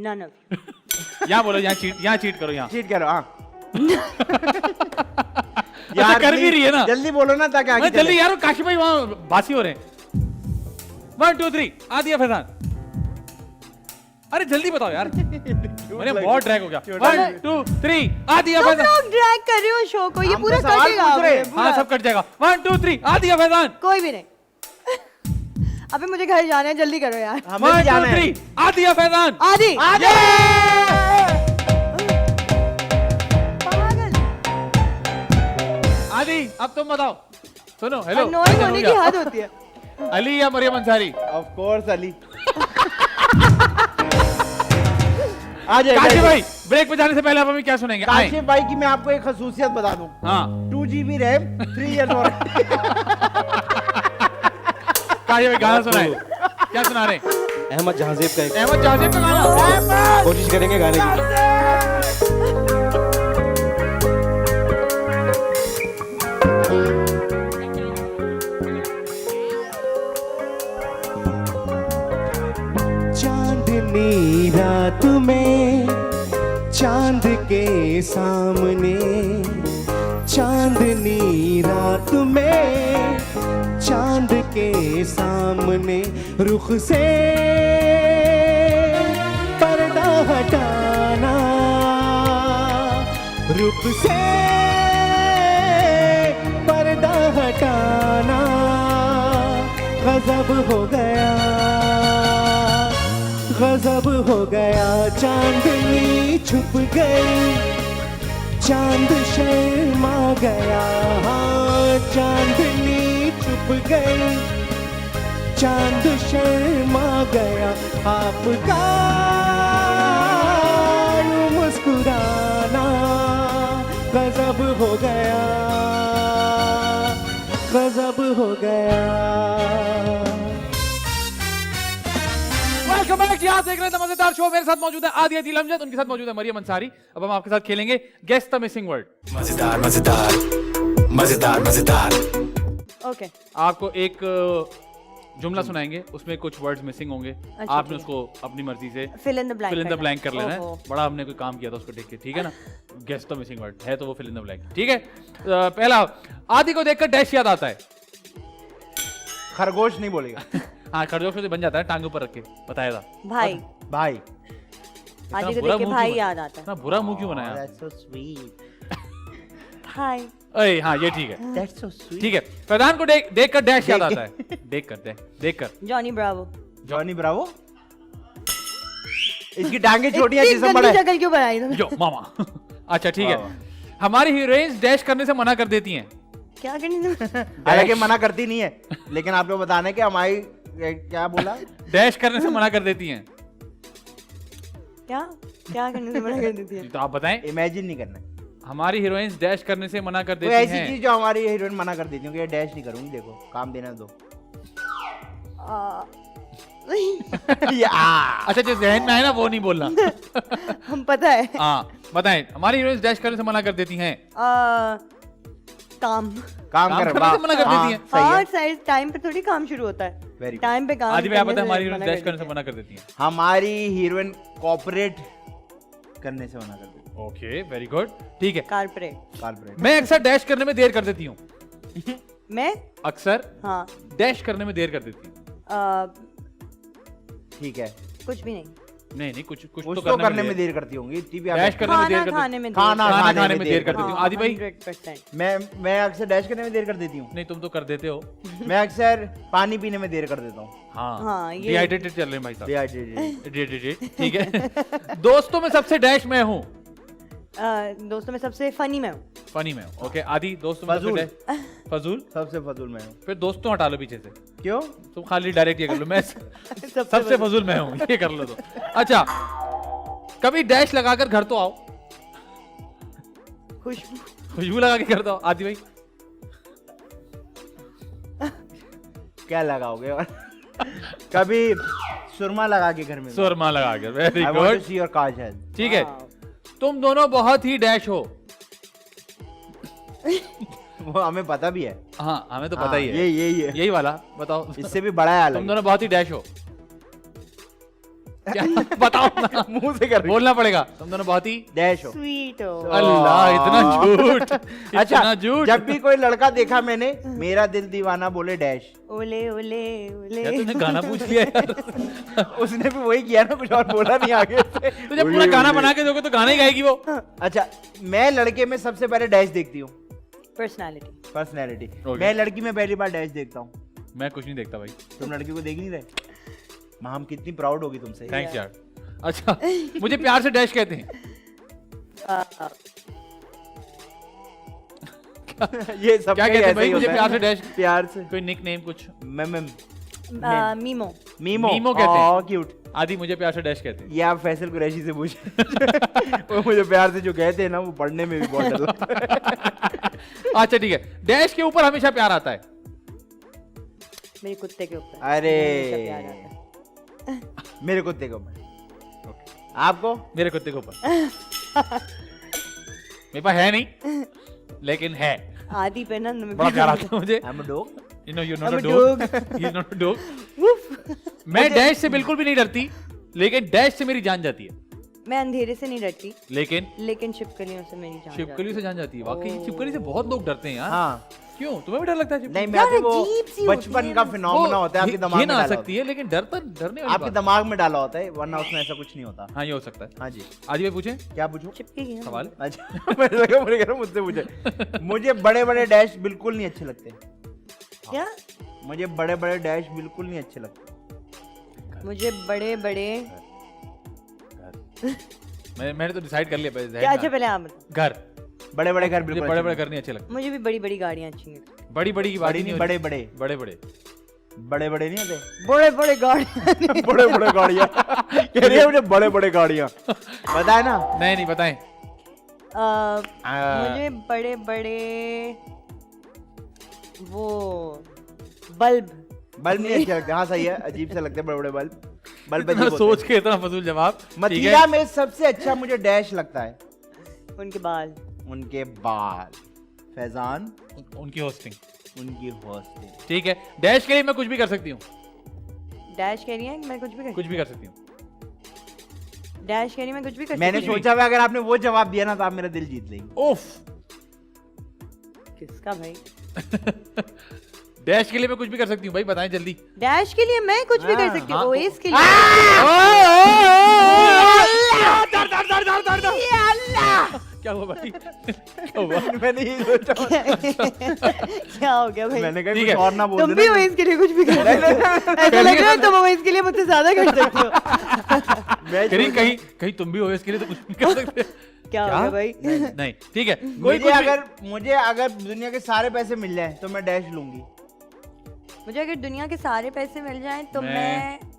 None of you. यहाँ बोलो, यहाँ चीट करो, यहाँ चीट करो, हाँ। अच्छा कर भी रही है ना, जल्दी बोलो ना ताकि आगे जल्दी यार, काशी भाई वहाँ बासी हो रहे हैं। 1 2 3 आदिया फैजान, अरे जल्दी बताओ यार, मैंने बहुत ड्रैग हो गया। 1 2 3 आदिया तुम फैजान। लोग ड्रैग कर रहे हो शो को, ये हम पूरा तो सवाल कटेगा। पूछ रहे हैं। अबे, पूरा। हाँ सब कट जाएगा। 1 2 3 आदिया फैजान। कोई भी नहीं। अबे मुझे घर जाना है, जल्दी करो यार। हमें भी 1 जाना 2 है। 3 आदिया फैजान। आदि आगे। पागल, आदि अब तुम बताओ, सुनो, हेलो, अनोइंग होने की हद होती है। अली या मरियम अंसारी? Of course Ali. आ जाए काशी भाई, ब्रेक पे जाने से पहले आप हमें क्या सुनेंगे? आए। काशिफ भाई की मैं आपको एक खसूसियत बता दूं। हाँ 2 GB रैम, 3 years और काशी भाई गाना सुनाए, क्या सुना रहे? अहमद जहाजेब का एक अहमद जाजेब का गाना। कोशिश करेंगे गाने की। चांदनी रात में चांद के सामने, चांदनी रात में चांद के सामने, रुख से पर्दा हटाना, रुख से पर्दा हटाना, गजब हो गया, गजब हो गया, चांदनी छुप गई, चांद शर्मा गया, हाँ चांदनी छुप गई, चांद शर्मा गया, आपका यूं मुस्कुराना, गजब हो गया, गजब हो गया। वेलकम बैक, आप देख रहे हैं मजेदार शो। मेरे साथ मौजूद है आदिया दिल अमजद, उनके साथ मौजूद है मरियम अंसारी। अब हम आपके साथ खेलेंगे गेस द मिसिंग वर्ड। मजेदार मजेदार मजेदार मजेदार। ओके, आपको एक जुमला सुनाएंगे, उसमें कुछ वर्ड्स मिसिंग होंगे, आपने ठीक है। उसको अपनी मर्जी से fill in the blank, fill in the blank कर लेना है। ओहो। बड़ा हमने कोई काम किया था उसको देख के, ठीक है ना? गेस द मिसिंग वर्ड है तो वो फिल इन द ब्लैंक, ठीक है? पहला, आदि को देखकर डैश याद आता है। खरगोश नहीं बोलेगा। हाँ खरगोश से बन जाता है, टांग ऊपर रख के बताया था। भाई, भाई। आदि को बुरा देख के मुंह भाई क्यों याद आता है। इतना बुरा मुंह क्यों बनाया? That's so sweet. भाई, अरे हाँ ये ठीक है, That's so sweet. ठीक है। प्रधान को देख कर डैश याद आता है। देख कर जॉनी ब्रावो। Johnny Bravo. इसकी टांगे छोटी हैं, इतनी जिस्म बड़ा गंदी है। शक्ल क्यों बनाई तुमने? जो मामा। अच्छा ठीक है, वाह, हमारी हीरोइंस डैश करने से मना कर देती हैं। क्या करनी तुम? हालांकि मना करती नहीं है, लेकिन आपको बताना है कि हमारी क्या बोला, डैश करने से मना कर देती हैं, क्या क्या करने से मना कर देती है? तो आप बताएं। इमेजिन नहीं करना है। हमारी हीरोइंस डैश करने से मना कर कोई देती ऐसी हैं। चीज जो हमारी हीरोइन मना कर देती हूँ कि ये डैश नहीं करूंगी, देखो काम देना दो। आ, ये आ। अच्छा जो जहन में है ना वो नहीं बोलना। हम पता है। हाँ बताएं, हमारी हीरोइंस डैश करने से मना कर देती हैं। काम। काम काम कर करने से मना कर देती हैं। सही हाँ है। साइड टाइम पे थोड़ी काम शुरू होता है। Very good. टाइम पे काम आदि भाई आप करने बताएं, से हमारी हीरोइंस मना डैश कर करने से देती मना कर देती हैं। हमारी हीरोइन कॉपरेट करने से मना कर देती है। ओके वेरी गुड, ठीक है। कारपोरेट। कॉर्पोरेट। मैं अक्सर डैश करने में देर कर देती हूँ। मैं अक्सर हाँ डैश करने में देर कर देती हूँ। ठीक है, कुछ भी नहीं। नहीं कुछ कुछ तो तो करने में देर करती होंगी। टीवी डैश करने में देर खाना कर खाने में खाना देर। खाना खाने में देर कर देती हूँ। आदि भाई 100%। मैं अक्सर डैश करने में देर कर देती हूँ। नहीं तुम तो कर देते हो। मैं अक्सर पानी पीने में देर कर देता हूँ। हाँ ये- डिहाइड्रेटेड चल रहे हैं भाई साहब। Dehydrated। डिहाइड्रेटेड, ठीक है। दोस्तों में सबसे डैश मैं हूँ। दोस्तों में सबसे फनी मैं हूँ। फनी में हूँ। ओके आदि दोस्तों में सबसे फजूल। डैश फजूल। सबसे फजूल मैं हूँ। फिर दोस्तों हटा लो पीछे से, क्यों? तुम खाली डायरेक्ट ये कर लो, मैं सबसे फजूल मैं हूँ, ये कर लो तो। अच्छा कभी डैश लगाकर घर तो आओ। खुशबू। खुशबू लगा के घर तो आओ। आदि भाई क्या लगाओगे? और कभी सुरमा लगा के घर में सुरमा लगा के, very I want good. To see your kajal. ठीक है, तुम दोनों बहुत ही डैश हो। वो हमें पता भी है। हाँ, हमें तो पता हाँ, ही है। यही है। यही वाला बताओ। इससे भी बड़ा है तुम अलग। दोनों बहुत ही डैश हो। क्या बताओ ना, मुंह से कर बोलना पड़ेगा। तुम दोनों बहुत ही डैश हो। स्वीट हो। अल्लाह, इतना झूठ, अच्छा, इतना झूठ। जब भी कोई लड़का देखा मैंने, मेरा दिल दीवाना बोले डैश। ओले ओले यार ओले। तुमने गाना पूछ लिया यार। उसने भी वही किया ना, कुछ और बोला नहीं आगे से। तो जब पूरा गाना बना के दोगे तो गाना ही गाएगी वो। अच्छा, मैं लड़के में सबसे पहले डैश देखती हूँ, पर्सनालिटी। पर्सनैलिटी। Okay. मैं लड़की में पहली बार डैश देखता हूँ। मैं कुछ नहीं देखता भाई। तुम लड़की को देख नहीं रहे? माँ, हम कितनी प्राउड होगी तुमसे। थैंक्स यार। अच्छा, मुझे प्यार से डैश कहते हैं। ये सब क्या कहते हैं भाई मुझे प्यार से डैश? प्यार से कोई निक नेम कुछ? Ma'am memo. मीमो मीमो कहते हैं। क्यूट। आदि मुझे प्यार से डैश कहते हैं। ये आप फैसल कुरैशी से पूछे। वो मुझे प्यार से जो कहते हैं ना, वो पढ़ने में भी बहुत डर लगता है। अच्छा ठीक है, डैश के ऊपर हमेशा प्यार आता है। मेरे कुत्ते के ऊपर। अरे। मुझे हमेशा प्यार आता है। मेरे कुत्ते को मैं। आपको? मेरे कुत्ते के ऊपर मेरे पास है नहीं, लेकिन है। आदि पे ना बड़ा प्यार आता है मुझे। I'm a dog. You know, you're not I'm a a dog. He's not a dog. मैं डैश से बिल्कुल भी नहीं डरती, लेकिन डैश से मेरी जान जाती है। मैं अंधेरे से नहीं डरती, लेकिन छिपकलियों से मेरी जान छिपकली से जान जाती है। वाकई छिपकली से बहुत लोग डरते हैं यार। हाँ। क्यों, तुम्हें भी डर लगता है छिपकली? नहीं, मैं यार, तो वो अजीब सी होती बचपन है का ना। फिनोमेना होता है, आपके दिमाग में घिन आ डाला सकती है, लेकिन डरने वाली आपके बात। दिमाग में डाला होता है, वरना उसमें ऐसा कुछ नहीं होता। हाँ, ये हो सकता है। हाँ जी। आदि भाई पूछे क्या पूछूं? चिपकी गई ना। सवाल। अच्छा, मुझे लगा मुझे कह रहा हूं, मुझसे पूछे। मुझे बड़े बड़े डैश बिल्कुल नहीं अच्छे लगते। क्या? मुझे बड़े बड़े डैश बिल्कुल नहीं अच्छे लगते। मुझे बड़े बड़े। मैंने तो डिसाइड कर लिया पहले। क्या? अच्छा पहले आप बताओ। घर। बड़े बड़े घर मुझे बिल्कुल बड़े अच्छे बड़े नहीं घर नहीं अच्छे लगते। मुझे भी बड़ी बड़ी गाड़ियाँ अच्छी नहीं लगती। बड़ी बड़ी की बात बड़ी ही नहीं, नहीं बड़े होती। बड़े बड़े बड़े बड़े बड़े नहीं होते। बड़े बड़े गाड़ियाँ। बड़े बड़े गाड़ियाँ कह रही है मुझे, बड़े बड़े गाड़ियाँ। पता है ना? नहीं बताएं। मुझे बड़े बड़े वो बल्ब। बल्ब नहीं अच्छे लगते। हाँ सही है, अजीब से लगते हैं बड़े बड़े बल्ब। बल्ब इतना अजीब सोच होते के इतना फजूल जवाब। हैं। ठीक मदीरा है। में सबसे अच्छा मुझे डैश लगता है उनके बाल। उनके बाल। फैजान, उनकी होस्टिंग। उनकी हौसले। ठीक है, डैश के लिए मैं कुछ भी कर सकती हूँ। डैश कह रही है कि मैं कुछ भी कुछ भी कर सकती हूँ। डैश कह रही है मैं कुछ भी कर मैंने सकती हूँ। सोचा हुआ अगर आपने वो जवाब दिया ना, तो आप मेरा दिल जीत लेंगे। उफ। किसका भाई? डैश के लिए मैं कुछ भी कर सकती हूँ भाई, बताएं जल्दी। डैश के लिए मैं कुछ भी कर सकती हूँ। हाँ, ओएस के लिए। क्या हुआ भाई? क्या हुआ? मैंने ये सोचा। क्या हो गया भाई? मैंने कहा ठीक कुछ है। और ना बोल तुम भी देना। ओएस के लिए कुछ भी कर सकते हो। ऐसा लग रहा है तुम ओएस के लिए मुझसे ज्यादा कर सकते हो। मैं कहीं सोच- कहीं कहीं तुम भी हो इसके लिए तो कुछ भी कर सकते हो। क्या हो गया भाई? नहीं, ठीक है। कोई मुझे कुछ भी- अगर दुनिया के सारे पैसे मिल जाए तो मैं डैश लूंगी। मुझे अगर दुनिया के सारे पैसे मिल जाएं तो मैं- मैं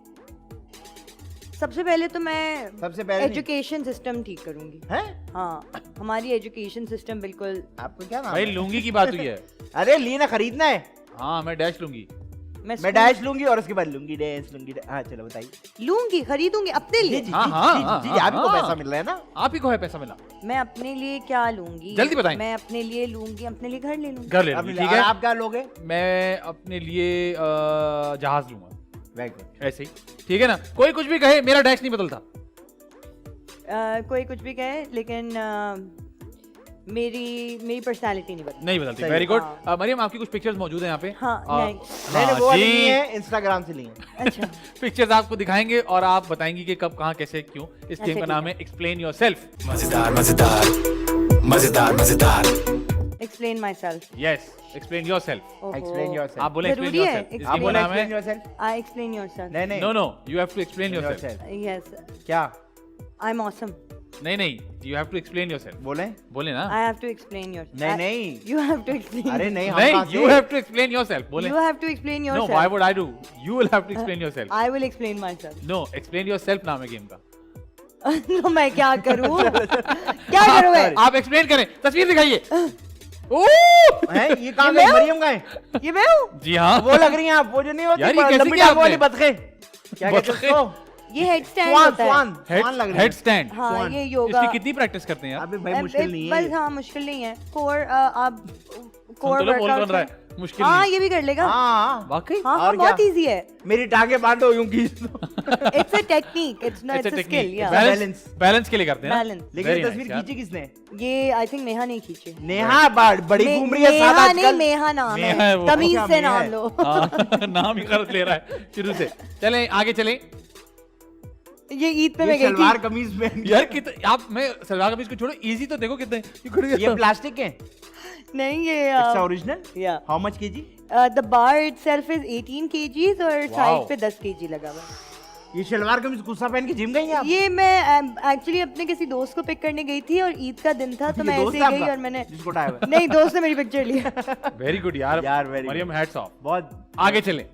सबसे पहले तो मैं सबसे पहले नहीं। एजुकेशन सिस्टम ठीक करूंगी। हैं? हाँ, हमारी एजुकेशन सिस्टम बिल्कुल। आपको क्या नाम भाई है? लूंगी की बात हुई है। अरे लीना खरीदना है। हाँ, मैं डैश लूंगी। मैं स्कूल- डैश लूंगी और उसके बाद लूंगी डैश लूंगी। हाँ चलो बताइए। लूंगी, खरीदूंगी अपने लिए। जी, हाँ, जी, हाँ, जी, हाँ, जी, हाँ, आप ही को हाँ। पैसा मिल रहा है ना। आप ही को है पैसा मिला। मैं अपने लिए क्या लूंगी? जल्दी बताएं। मैं अपने लिए लूंगी, अपने लिए घर ले लूंगी। घर ले अब लूंगी, और ठीक है। आप क्या लोगे? मैं अपने लिए जहाज लूंगा, वेरी गुड। ऐसे ही, ठीक है ना। कोई कुछ भी कहे, मेरा डैश नहीं बदलता। कोई कुछ भी कहे, लेकिन मेरी पर्सनालिटी नहीं बदली। नहीं बदलती। सही वेरी है। गुड। मरियम, आपकी कुछ पिक्चर्स मौजूद हैं यहाँ पे। हाँ, नहीं। मैंने हाँ वो वाली जी। ली है, इंस्टाग्राम से ली है। अच्छा, पिक्चर्स आपको दिखाएंगे और आप बताएंगी कि कब, कहाँ, कैसे, क्यों। इस गेम का ठीक नाम है एक्सप्लेन योरसेल्फ। मजेदार मजेदार मजेदार मजेदार explain my self. Yes, explain yourself. Explain yourself. आप बोले एक्सप्लेन जरूरी है? योरसेल्फ। इस आप गेम का बोले नाम एक्सप्लेन है yourself. I explain yourself. नहीं नहीं। No no, you have to explain yourself. yourself। Yes, क्या आई एम ऑसम। नहीं नहीं, you have to explain yourself. बोले? बोले ना। I have to explain your. नहीं नहीं। You have to explain. अरे नहीं, हम नहीं, कहाँ यू से? Have to explain yourself. बोले। You have to explain नो, yourself. Why would I do? You will have to explain yourself. I will explain myself. No, explain yourself नाम है गेम का। तो मैं क्या करूं? क्या करूं मैं? आप एक्सप्लेन करें, तस्वीर दिखाइए। ओह! हैं ये कहाँ गई? मरियम गए? ये मैं हूँ। जी हाँ, वो लग रही हैं आप, वो जो नहीं होती यार, ये कैसे लंबी किया टांगों वाली आपने? बतखें, क्या कहते हैं बतखें? उसको? ये हेड स्टैंड स्वान, होता है। स्वान लग रही हेड है। स्टैंड। हाँ स्वान। ये योगा। इसकी कितनी प्रैक्टिस करते हैं यार? अबे भाई मुश्किल नहीं है बस ये। हाँ मुश्किल नहीं है। कोर आप कोर तो बोल बन वर्कआउट रहा है मुश्किल हाँ नहीं। ये भी कर लेगा। हाँ वाकई? हाँ हाँ और बहुत क्या? इजी है। मेरी टांगे बांधो यूं की it's a technique, it's not it's a skill. या बैलेंस बैलेंस के लिए करते हैं ना? Balance। लेकिन Very ये तस्वीर nice यार। खींची किसने? ये आई थिंक नेहा नहीं खींची। नेहा बड़ी घूम रही है साथ नेहा नहीं, आजकल। मेहा नाम मेहा है है। वो। तमीज अच्छा, से मेहा नाम है। लो। हाँ, नाम ही गलत ले रहा है शुरू से। चलें आगे चलें। ये ईद पे ये मैं गई सलवार थी। कमीज पहन के- यार कितने आप मैं सलवार कमीज को छोड़ो, इजी तो देखो कितने ये खड़े हैं। ये प्लास्टिक के? नहीं ये इट्स ओरिजिनल? या how much KG? The bar itself is 18 kgs और Wow. साइड पे 10 kg लगा हुआ है। ये सलवार कमीज गुस्सा पहन के जिम गई हैं आप? ये मैं एक्चुअली अपने किसी दोस्त को पिक करने गई थी और ईद का दिन था तो ये मैं दोस्त ऐसे है ही गई आपका? और मैंने जिसको उठाया हुआ है? नहीं दोस्त ने मेरी पिक्चर ली। वेरी गुड यार यार, very Mariam good. Hats off. बहुत आगे चलें।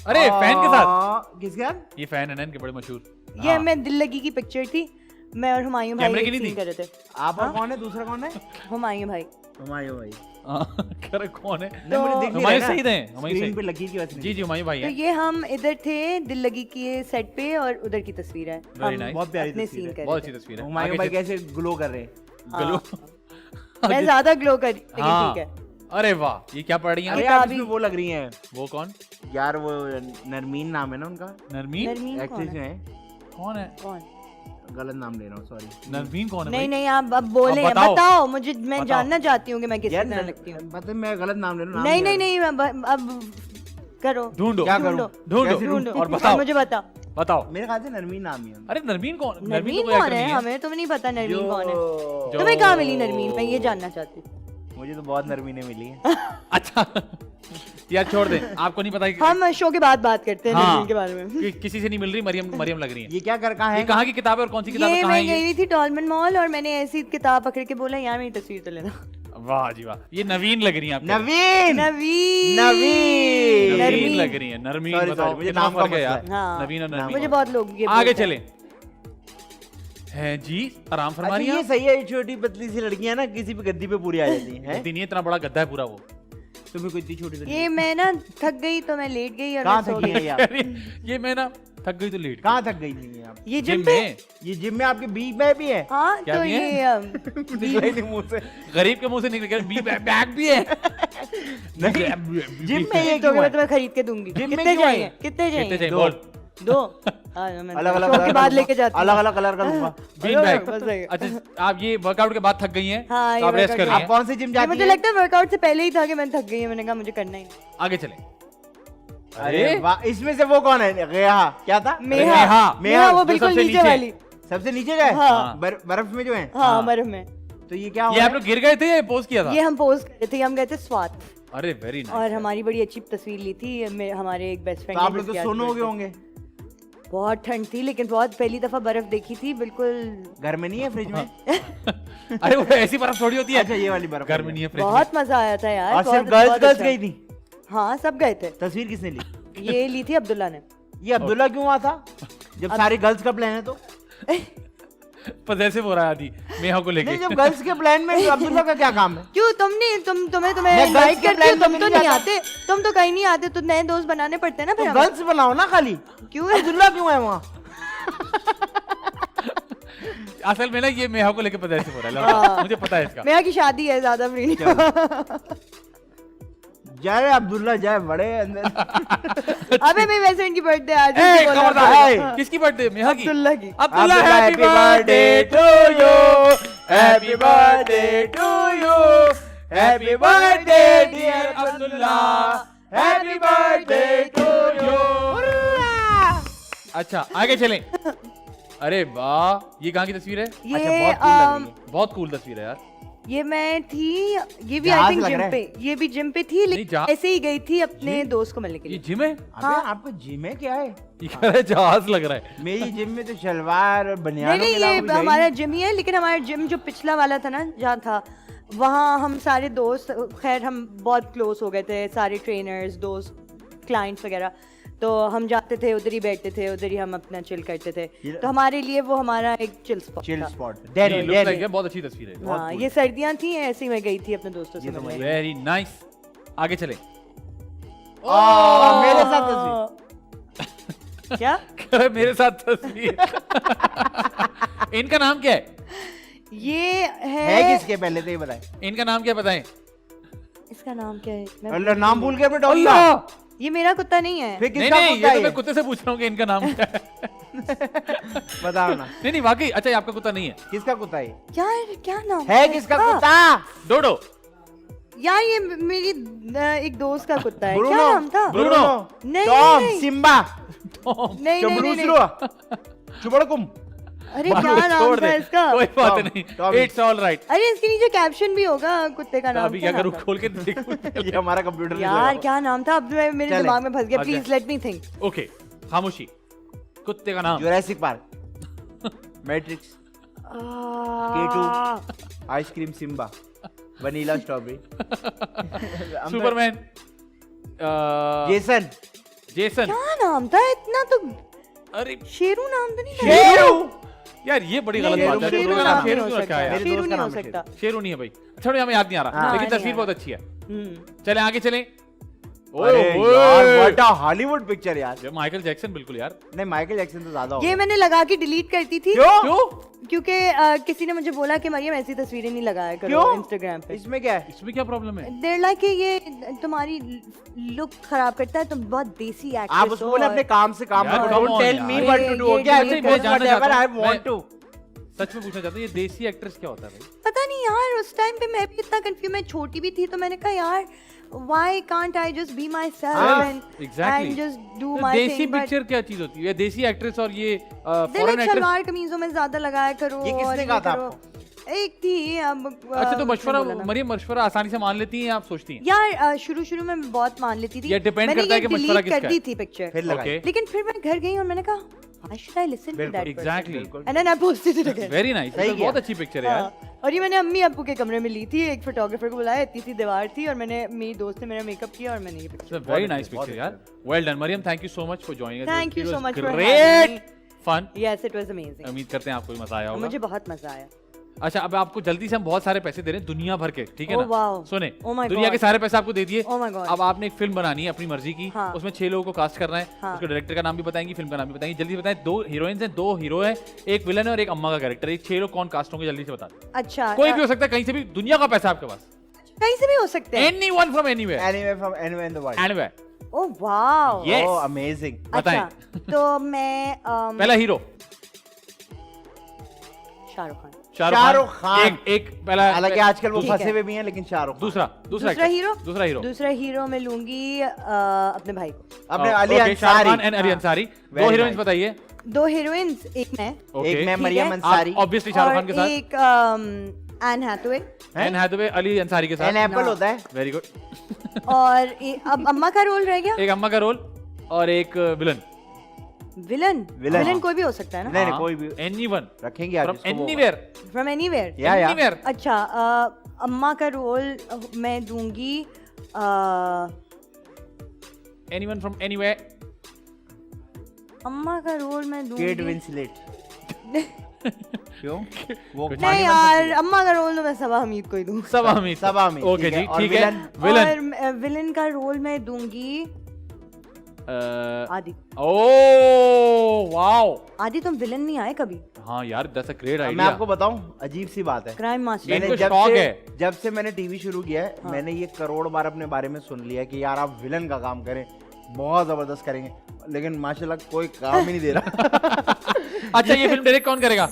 अरे फैन के साथ, किसके साथ? ये फैन है ना इनके बड़े मशहूर। ये मैं दिल लगी की पिक्चर थी। मैं और हुमायूं भाई कैमरे की एक नहीं सीन थी? कर रहे थे। आप और कौन है? दूसरा कौन है? हुमायूं भाई। हुमायूं भाई। हाँ, कह रहे कौन है? नहीं मुझे दिख नहीं हुमायूं रहा है सही ना। थे, हुमायूं स्क्रीन सही। पे लगी थी वैसे। जी जी हुमायूं भाई तो है। ये हम इधर थे दिल लगी के सेट पे और उधर की तस्वीर है। Very हम nice. बहुत प्यारी अपने तस्वीर सीन है। कर बहुत रहे अच्छी तस्वीर है। हुमायूं आगे भाई चल- कैसे ग्लो कर रहे हैं? गलो। थे। मैं ज्यादा ग्लो करी लेकिन हाँ। ठीक है। अरे वाह, ये क्या पढ़ रही हैं अरे आप? आप किताबी। इसमें वो लग रही हैं वो कौन? यार, वो नरमीन नाम है ना उनका, नरमीन? नरमीन कौन एक्ट्रेस है? है। कौन है? कौन? गलत नाम ले रहा हूँ, सॉरी। नरमीन कौन है? नहीं भाई? नहीं आप अब बोले अब बताओ। बताओ मुझे, मैं बताओ। जानना चाहती हूँ कि मैं किस यार तरह लगती हूँ। पता है मैं गलत नाम ले रहा हूँ। नहीं नहीं नहीं अब करो। ढूंढो क्या ढूंढो। करूँ? ढूंढो कैसे ढूंढो और बताओ। मुझे बता। बताओ। मेरे ख्याल से नरमीन नाम ही है उनका। अरे नरमीन कौन? नरमीन तो कोई कौन actor है? नहीं हमें तो नहीं पता नरमीन कौन है। जो- तुम्हें कहाँ मिली नरमीन? मैं ये जानना चाहती हूँ। मुझे तो बहुत नरमीनें मिली हैं। अच्छा यार छोड़ दे, आपको नहीं पता कि हम शो के बाद बात करते हैं हाँ, नरमीन के बारे में। किसी से नहीं मिल रही। मरियम मरियम लग रही है। ये क्या कर कहाँ ये है? कहाँ की किताब है और कौन सी किताब है? ये कहाँ है मैं ये? गई हुई थी टॉलमन मॉल और मैंने ऐसी किताब पकड़ के बोला यार मेरी तस्वीर तो लेना। वाह जी वाह, ये नवीन लग रही है आपको। नवीन नवीन नवीन नवीन लग रही है। नरमीन Sorry, बताओ, sorry, मुझे कितना नाम का फर्क है मसला यार। है। हाँ। नवीन और नाम नरमीन। मुझे बहुत लोग ये आगे बोलते हैं। चले है जी, आराम फरमा अच्छा रही ये हैं सही है, ये छोटी पतली सी लड़कियां ना किसी भी गद्दी पे पूरी आ जाती हैं। आप? नहीं, इतना बड़ा गद्दा है पूरा वो। तुम्हें कोई इतनी छोटी सी ये मैं ना थक गई तो मैं लेट गई और कहाँ मैं सो थक गई गई। हैं ये आप? ये मैं ना थक गई तो लेट कहाँ थक गई नहीं आप? ये जिम जिम पे में ये जिम में आपके बीच में भी है? हाँ क्या तो भी है? ये निकला ही नहीं मुंह से। गरीब के मुंह से निकल गया बैग भी है। नहीं, जिम में ये तो क्यों मैं है? तुम्हें खरीद के दूंगी। जिम में कितने क्यों है? चाहिए? कितने कितने चाहिए? चाहिए दो। बोल। दो मैं अलग अलग शो के बाद लेके जाती हूँ। अलग अलग कलर का दूंगा। Bean bag. बस वही। अच्छा आप ये वर्कआउट के बाद थक गई हैं, हाँ, तो आप ये रेस्ट कर workout रही आप हैं। कौन से जिम ये जाती मुझे हैं? लगता है वर्कआउट से पहले ही था कि मैं थक गई है। मैंने कहा मुझे करना ही नहीं। आगे चले। अरे वाह, इसमें से वो कौन है? गया क्या था? मेहा मेहा वो जो बिल्कुल सबसे नीचे वाली। सबसे नीचे जाए? हाँ। बर्फ में जो है? हाँ मरफ में। तो ये क्या ये हुआ आप लोग गिर गए थे या पोज किया था? ये हम पोज कर रहे थे। हम गए थे स्वात अरे वेरी नाइस। और हमारी बड़ी अच्छी तस्वीर ली थी। हमारे एक बेस्ट तो फ्रेंड आप लोग तो सोने हो गए होंगे। बहुत ठंड थी लेकिन बहुत पहली दफा बर्फ देखी थी बिल्कुल। घर में नहीं है फ्रिज में? अरे वो ऐसी बर्फ थोड़ी होती है। अच्छा ये वाली बर्फ घर में नहीं है फ्रिज में। बहुत मजा आया था यार। और बहुत- सिर्फ गर्ल्स बहुत गर्ल्स अच्छा। गई थी? हाँ सब गए थे। तस्वीर किसने ली? ये ली थी अब्दुल्ला ने। ये अब्दुल्ला क्यों हुआ था जब सारी गर्ल्स का प्लान है? तो पजेसिव हो रहा है आदि मेहा को लेके। नहीं, जब गर्ल्स के प्लान में तो अब्दुल्ला का क्या काम है? क्यों तुम्हें मैं girls इनवाइट के करती हूँ। plan तुम में तो नहीं नहीं जाता। आते। तुम तो कहीं नहीं आते। तो नए दोस्त बनाने पड़ते हैं ना तो फिर हमें। गर्ल्स बनाओ ना खाली। क्यों है? अब्दुल्ला क्यों है वहाँ? असल में ना ये मेहा को लेके पजेसिव हो रहा है, हाँ। मुझे पता है इसका। मेरा की शादी है ज्यादा फ्री नहीं। जय अब्दुल्ला जय, बड़े अंदर। अबे मैं वैसे इनकी बर्थडे आज ए, ही बोला खबरदार, था। ए, किसकी बर्थडे? मेहा की। अब्दुल्ला की। Abdullah Abdullah, happy happy birthday birthday to you, happy birthday to you, happy birthday dear Abdullah, happy birthday to you. अच्छा आगे चलें। अरे वाह, ये कहाँ की तस्वीर है? ये, अच्छा बहुत cool लग रही है। बहुत कूल तस्वीर है यार। ये मैं थी। ये भी जहाज आई थिंक लग जिम रहा है। पे। ये भी जिम पे थी नहीं, लेकिन ऐसे ही गई थी अपने दोस्त को मिलने के ये लिए। जिम है? अबे आपका जिम है क्या है? ये कह रहा है जहाज लग रहा है। मेरी जिम में तो शलवार और नहीं बनियानों नहीं के अलावा ये कुछ है ही हमारा नहीं। जिम ही है लेकिन हमारा जिम जो पिछला वाला था ना जहाँ था वहाँ हम सारे दोस्त खैर हम बहुत क्लोज हो गए थे। सारे ट्रेनर्स दोस्त क्लाइंट्स वगैरह। तो हम जाते थे उधर ही बैठते थे, उधर ही हम अपना चिल करते थे। तो हमारे लिए वो हमारा एक चिल स्पॉट चिल था। स्पॉट ये दिल्ली looks like दिल्ली है, बहुत अच्छी तस्वीर है। हाँ, ये सर्दियाँ थी, ऐसे ही मैं गई थी अपने दोस्तों से मिलने। Very nice. आगे चले। मेरे साथ तस्वीर क्या मेरे साथ तस्वीर। इनका नाम क्या है? ये है किसके पहले तो ये बताएं। इनका नाम क्या बताएं? इसका नाम क्या है? मैं अल्लाह नाम भूल गए अपने डॉग का। ये मेरा कुत्ता नहीं है। फिर नहीं किसका नहीं, कुत्ता ये तो है? मैं कुत्ते से पूछ रहा हूँ कि इनका नाम क्या है। बताओ ना नहीं नहीं, वाकई अच्छा, ये आपका कुत्ता नहीं है। किसका कुत्ता है? यार क्या नाम है किसका कुत्ता? डोडो। यार ये मेरी एक दोस्त का कुत्ता है। ब्रूनो। क्या नाम था? ब्रूनो। नहीं, टॉम, नहीं। Simba, Tom. नहीं नहीं नहीं, नहीं। चुबड़कुम। अरे क्या नाम छोड़ था दे, इसका? कोई बात टॉम, नहीं, टॉम। It's all right. अरे इसके नीचे कैप्शन भी होगा कुत्ते का नाम। अभी क्या नाम करूँ, था? खोल के देखूं? ये हमारा कंप्यूटर नहीं यार चला। क्या नाम था? अब मेरे चले। दिमाग में फंस गया। अच्छा। Please let me think. Okay, खामोशी। कुत्ते का नाम। Jurassic Park, Matrix, K2, ice cream Simba, vanilla strawberry, Superman. Jason, Jason. क्या नाम था? इतना तो अरे शेरू नाम तो नहीं था? शेरू। यार, ये बड़ी गलत शेरू बात है। शेरू शेरू नाम शेरू नहीं हो क्यों रखा है यार? मेरे शेरू दोस्त का नहीं हो नाम है सकता। शेरू नहीं है भाई। अच्छा, हमें याद नहीं आ रहा, हाँ, लेकिन नहीं तस्वीर आ बहुत रहा। अच्छी है। हम्म। चले आगे चले। अरे यार व्हाट अ हॉलीवुड पिक्चर यार। ये माइकल जैक्सन बिल्कुल यार। नहीं माइकल जैक्सन तो ज्यादा हो ये गया। मैंने लगा के डिलीट करती थी। क्यों? क्यों? क्योंकि किसी ने मुझे बोला कि मरियम ऐसी तस्वीरें नहीं लगाया करो क्यों? इंस्टाग्राम पे। इसमें क्या है? इसमें क्या प्रॉब्लम है? देर लाइक कि ये तुम्हारी लुक खराब करता है, तुम बहुत देसी एक्ट्रेस आप उसको बोले अपने काम से काम यार, मत come करो। on टेल यार। Me what to do. ये ओके आई delete विल मैं जानना चाहता व्हाटएवर आई हूँ। Want to. सच में पूछना चाहता हूँ, ये देसी एक्ट्रेस क्या होता है भाई? पता नहीं यार, उस टाइम पे मैं भी इतना कंफ्यूज, मैं छोटी भी थी तो मैंने कहा यार why can't I just be myself हाँ, and exactly. just do तो my desi thing, but picture क्या चीज होती है? देसी एक्ट्रेस और ये they foreign like actress. Shalwar कमीजों में ज्यादा लगाया करो। ये किसने और कहा था करो। आपको? एक थी अब अच्छा, तो उसने मशवरा, बोला ना। मरियम मशवरा आसानी से मान लेती हैं, आप सोचती हैं? यार शुरू शुरू में मैं बहुत मान लेती थी। ये depend मैंने करता है ये कि मशवरा delete किसका कर है। दी थी पिक्चर। फिर लगाई। Okay. लेकिन फिर मैं घर गई और मैंने कहा why should I listen to that person? Exactly. And then I posted it again. Very nice. सही बहुत किया। अच्छी पिक्चर है यार। हाँ, और ये मैंने अम्मी अब्बू के कमरे में ली थी, एक फोटोग्राफर को बुलाया, इतनी सी दीवार थी और मैंने, मेरी दोस्त ने मेरा मेकअप किया और मैंने ये पिक्चर। वेरी नाइस पिक्चर यार। Well done Mariam, thank you so much for joining us. Thank you so much for having great me. Fun. Yes, it was amazing. उम्मीद करते हैं आपको भी मजा आया होगा। मुझे बहुत मजा आया। अच्छा, अब आपको जल्दी से हम बहुत सारे पैसे दे रहे हैं, दुनिया भर के, ठीक है Oh, ना? wow. सुने, Oh my दुनिया God. के सारे पैसे आपको दे दिए। Oh my God. अब आपने एक फिल्म बनानी है अपनी मर्जी की। हाँ. उसमें 6 लोगों को कास्ट करना है। हाँ. उसके डायरेक्टर का नाम भी बताएंगी, फिल्म का नाम भी बताएंगी। जल्दी से बताएं, 2 हीरोइंस हैं, 2 हीरो है, एक विलन है और एक अम्मा का कैरेक्टर। ये 6 लोग कौन कास्ट होंगे, जल्दी से बता दें। अच्छा, कोई भी हो सकता है, कहीं से भी, दुनिया का पैसा आपके पास। कहीं से भी हो सकते हैं। Anyone from anywhere. Anywhere from anywhere in the world. Anywhere. Oh wow. Yes. Oh, amazing. बताएं। अच्छा, तो मैं पहला हीरो शाहरुख खान। शाहरुख खान। एक पहला। हालांकि आजकल वो ठीक फंसे है। हुए भी हैं लेकिन शाहरुख खान। दूसरा दूसरा actor। हीरो। दूसरा हीरो। दूसरा हीरो मैं लूंगी अपने भाई को। अपने Ali Okay, Shahrukh Khan Ansari. And Ali Ansari. Very 2 heroines nice. बताइए। 2 हीरोइंस, एक मैं Okay. एक मैं ठीक मरियम है। अंसारी। ऑब्वियसली शाहरुख खान के और साथ। एक Anne Hathaway Anne Hathaway Ali Ansari के एन साथ। Apple No. होता है। Very good. और अब अम्मा का रोल रह गया। एक अम्मा का रोल और एक विलन। विलन। Villain। विलन कोई भी हो सकता है ना, नहीं नहीं कोई भी एनीवन रखेंगे आज फ्रॉम इसको वो। एनीवेयर। From anywhere. या एनीवेयर। अच्छा, अम्मा का रोल मैं दूंगी एनीवन फ्रॉम एनीवेयर। अम्मा का रोल मैं केट दूंगी। विंसलेट। क्यों? वो नहीं यार, अम्मा का रोल तो मैं सबा हमीद को ही दूँ। सब हमीद। सबा हमीद, ओके ठीक है। जी, और ठीक है। villain? विलन। और विलन का रोल मैं दूंगी आदि। Oh wow. आदि, तुम विलन नहीं आए कभी? हाँ यार, दैट्स अ ग्रेट मैं आइडिया। आपको बताऊं अजीब सी बात है। Crime master. इनको मैंने शौक है। जब से मैंने टीवी शुरू किया है मैंने ये करोड़ बार अपने बारे में सुन लिया कि यार आप विलन का काम करें, बहुत जबरदस्त करेंगे, लेकिन माशाल्लाह कोई काम ही नहीं दे रहा। अच्छा, ये फिल्म डायरेक्ट कौन करेगा?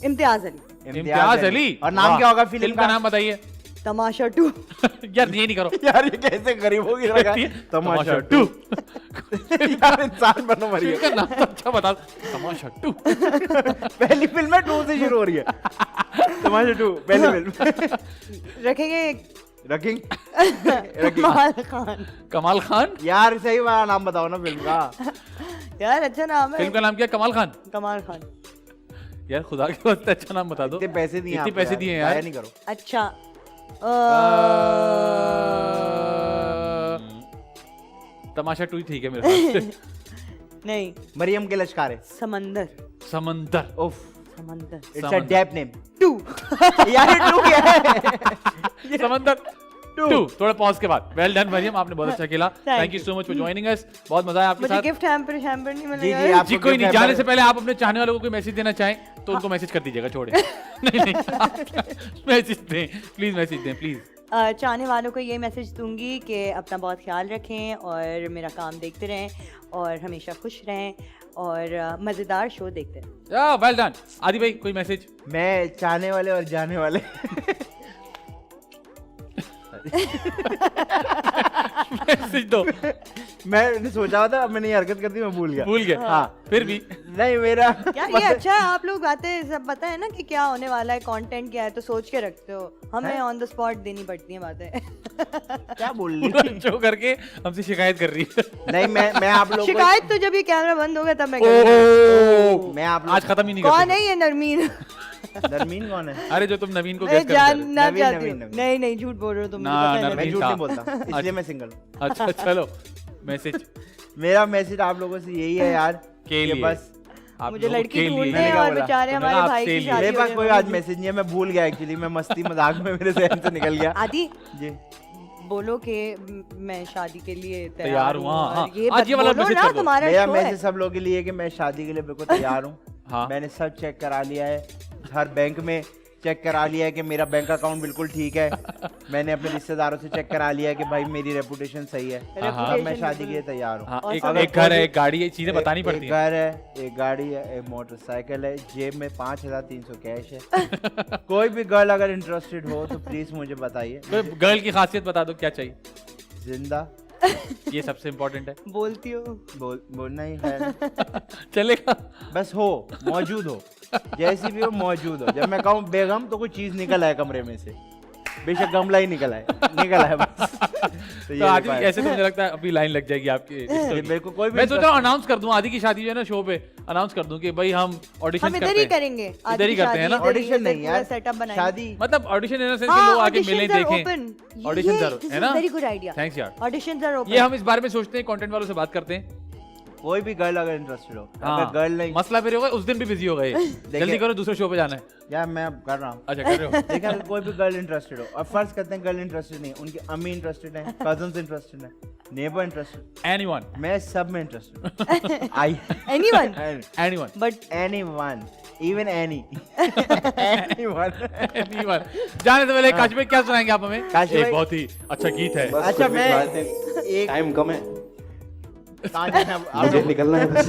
इम्तियाज अली। इम्तियाज अली। और नाम वाह। क्या होगा फिल्म का नाम बताइए। तमाशा 2। यार ये नहीं करो। यार ये कैसे गरीबों की रखा है? तमाशा 2। यार इंसान बनो मरिए। फिल्म का नाम तो अच्छा बता। तमाशा 2। पहली फिल्म है 2 से शुरू हो रही है। तमाशा 2 पहली फिल्म। रखेंगे रखेंगे। कमाल खान। कमाल खान। यार सही वाला नाम बताओ ना फिल्म का। यार अच्छा नाम है। फिल्म का नाम क्या? कमाल खान। कमाल खान। यार खुदा के वास्ते अच्छा नाम बता दो। इतने पैसे दिए इतने आपको पैसे दिए यार। जाया नहीं करो। अच्छा तमाशा 2 ही ठीक है मेरे ख्याल से। नहीं, मरियम के लश्कारे। समंदर। समंदर। उफ, समंदर इट्स अ समंदर। डैप नेम। 2। यार 2 क्या है? समंदर 2 थोड़ा पॉज के बाद। वेल डन मरियम, आपने बहुत अच्छा खेला। Thank you so much for joining अस। बहुत मजा आया आपके मुझे साथ। गिफ्ट हैम्पर हैम्पर नहीं जी मिलेगा? जी, जी आपको कोई नहीं, gift जाने hamper- से पहले आप अपने चाहने वालों को कोई मैसेज देना चाहें तो उनको मैसेज कर दीजिएगा, छोड़े। नहीं नहीं, मैसेज दें प्लीज, मैसेज दें प्लीज। चाहने वालों को ये मैसेज दूंगी कि अपना बहुत ख्याल रखें और मेरा काम देखते रहें और हमेशा खुश रहें और मज़ेदार शो देखते रहें। या वेल डन। आदि भाई कोई मैसेज? मैं चाहने वाले और जाने वाले मैसेज दो। मैंने सोचा था, अब मैंने ये हरकत कर दी, मैं भूल गया। भूल गए? हाँ। फिर भी नहीं मेरा यार ये अच्छा है, आप लोग बातें सब पता है ना कि क्या होने वाला है, कंटेंट क्या है, तो सोच के रखते हो। हमें ऑन द स्पॉट देनी पड़ती है बातें। क्या बोल रही शो करके हमसे शिकायत कर रही है। नहीं, मैं आप लोगों शिकायत तो जब ये कैमरा बंद होगा तब मैं ओ, करूंगी। मैं आप आज खत्म ही नहीं कौन करते। है ये नरमीन? नरमीन कौन है? अरे जो तुम नवीन को मैं गेस कर जानना नवीन, चाहती हूँ। नवीन। नहीं नहीं, झूठ बोल रहे हो तुम, मुझे ना, पता है नरमीन मैं नरमीन। झूठ था। नहीं बोलता, इसलिए मैं सिंगल। अच्छा चलो मैसेज मेरा मैसेज आप लोगों से यही है यार के कि लिए। बस आप मुझे लोगों लड़की के लिए। ढूंढने मैंने हैं क्या और बोला? बेचारे तो हमारे मैंने भाई आपसे की लिए। शादी मेरे पास होने कोई वाली आज है। मैसेज नहीं है, मैं भूल गया एक्चुअली, मैं मस्ती मजाक में मेरे जहन से निकल गया। आदि जी बोलो कि मैं शादी के लिए तैयार हूँ, हाँ, और हाँ। ये आज ये वाला बोलो मैसेज ना, कर दो। तुम्हारा मेरा शो है। मैसेज सब लोगों के लिए है कि मैं शादी के लिए बिल्कुल तैयार हूँ। हाँ। मैंने सब चेक करा लिया है, हर बैंक में चेक करा लिया है कि मेरा बैंक अकाउंट बिल्कुल ठीक है। मैंने अपने रिश्तेदारों से चेक करा लिया है कि भाई मेरी रेपुटेशन सही है। हाँ, हाँ। अब मैं शादी के लिए तैयार हूँ। हाँ, और एक सब एक घर है, एक गाड़ी है, चीजें बतानी एक पड़ती हैं। घर है, एक गाड़ी है, एक मोटरसाइकिल है, जेब में 5300 कैश है। कोई भी गर्ल अगर इंटरेस्टेड हो तो प्लीज मुझे बताइए। कोई गर्ल की खासियत बता दो, क्या चाहिए? जिंदा ये सबसे इम्पोर्टेंट है। बोलती हो। बोलना ही है, चलेगा। बस हो, मौजूद हो, जैसी भी हो मौजूद हो। जब मैं कहूँ बेगम तो कोई चीज निकल आए कमरे में से, बेशक गमला ही निकल आए बस। तो तो आदि require- ऐसे तो मुझे लगता है अभी लाइन लग जाएगी आपकी रिश्तों की। मेरे को कोई भी मैं सोच रहा हूँ अनाउंस कर दूं, आदि की शादी जो है ना शो पे अनाउंस कर दूं कि भाई हम ऑडिशन हम करते इधर ही हैं। करेंगे। इधर ही करते हैं ना? ऑडिशन नहीं यार, सेटअप बनाएंगे। शादी मतलब ऑडिशन इन द सेंस कि लोग आके मिले देखें। ऑडिशन ऑडिशन जरूर है ना? Very good idea. थैंक्स यार। Auditions are open. ये हम इस बारे में सोचते हैं, कंटेंट वालों से बात करते हैं। कोई भी गर्ल अगर इंटरेस्टेड हो, हाँ, अगर गर्ल नहीं, मसला फिर होगा उस दिन भी बिजी हो गए। जल्दी करो, दूसरे शो पे जाना है। यार मैं अब कर रहा हूँ। अच्छा कर रहे हो? देखिए अगर कोई भी गर्ल इंटरेस्टेड हो, और फर्ज करते हैं गर्ल इंटरेस्टेड नहीं, उनकी अम्मी इंटरेस्टेड है, कजन्स इंटरेस्टेड है, नेबर इंटरेस्टेड, एनीवन मैं सब में interested. I anyone anyone but anyone, even any, anyone. Anyone. जाने से पहले काश भाई क्या सुनाएंगे आप हमें? काश एक भाई- बहुत ही अच्छा गीत है। अच्छा मैं एक टाइम कम है, कहाँ जाना है? आप मुझे निकलना है बस।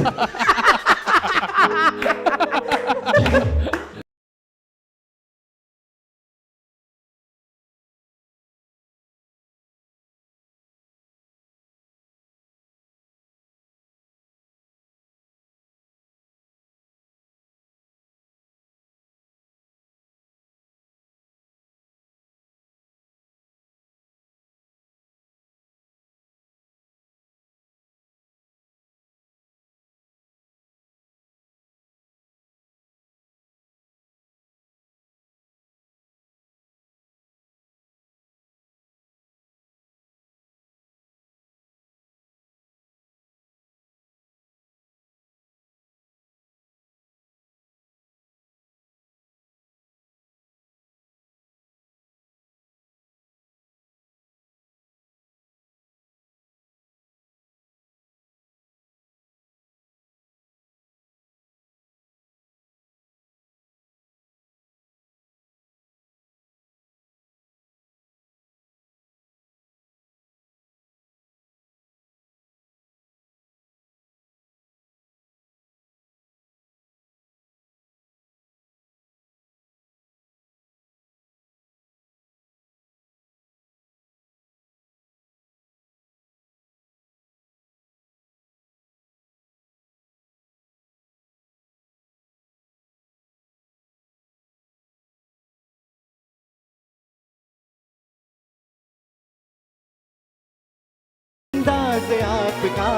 अंदाज आपका,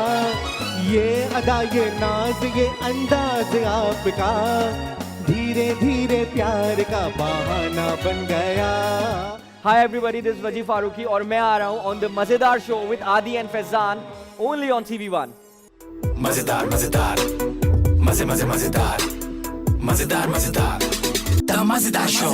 ये अदा ये नाज ये अंदाज आपका, धीरे धीरे प्यार का बहाना बन गया। हाय एवरीबॉडी, दिस वजी फारूकी और मैं आ रहा हूँ ऑन द मजेदार शो विद आदि and Faizan only on TV1। मजेदार मजेदार मजे मजे मजेदार मजेदार मजेदार द मजेदार शो।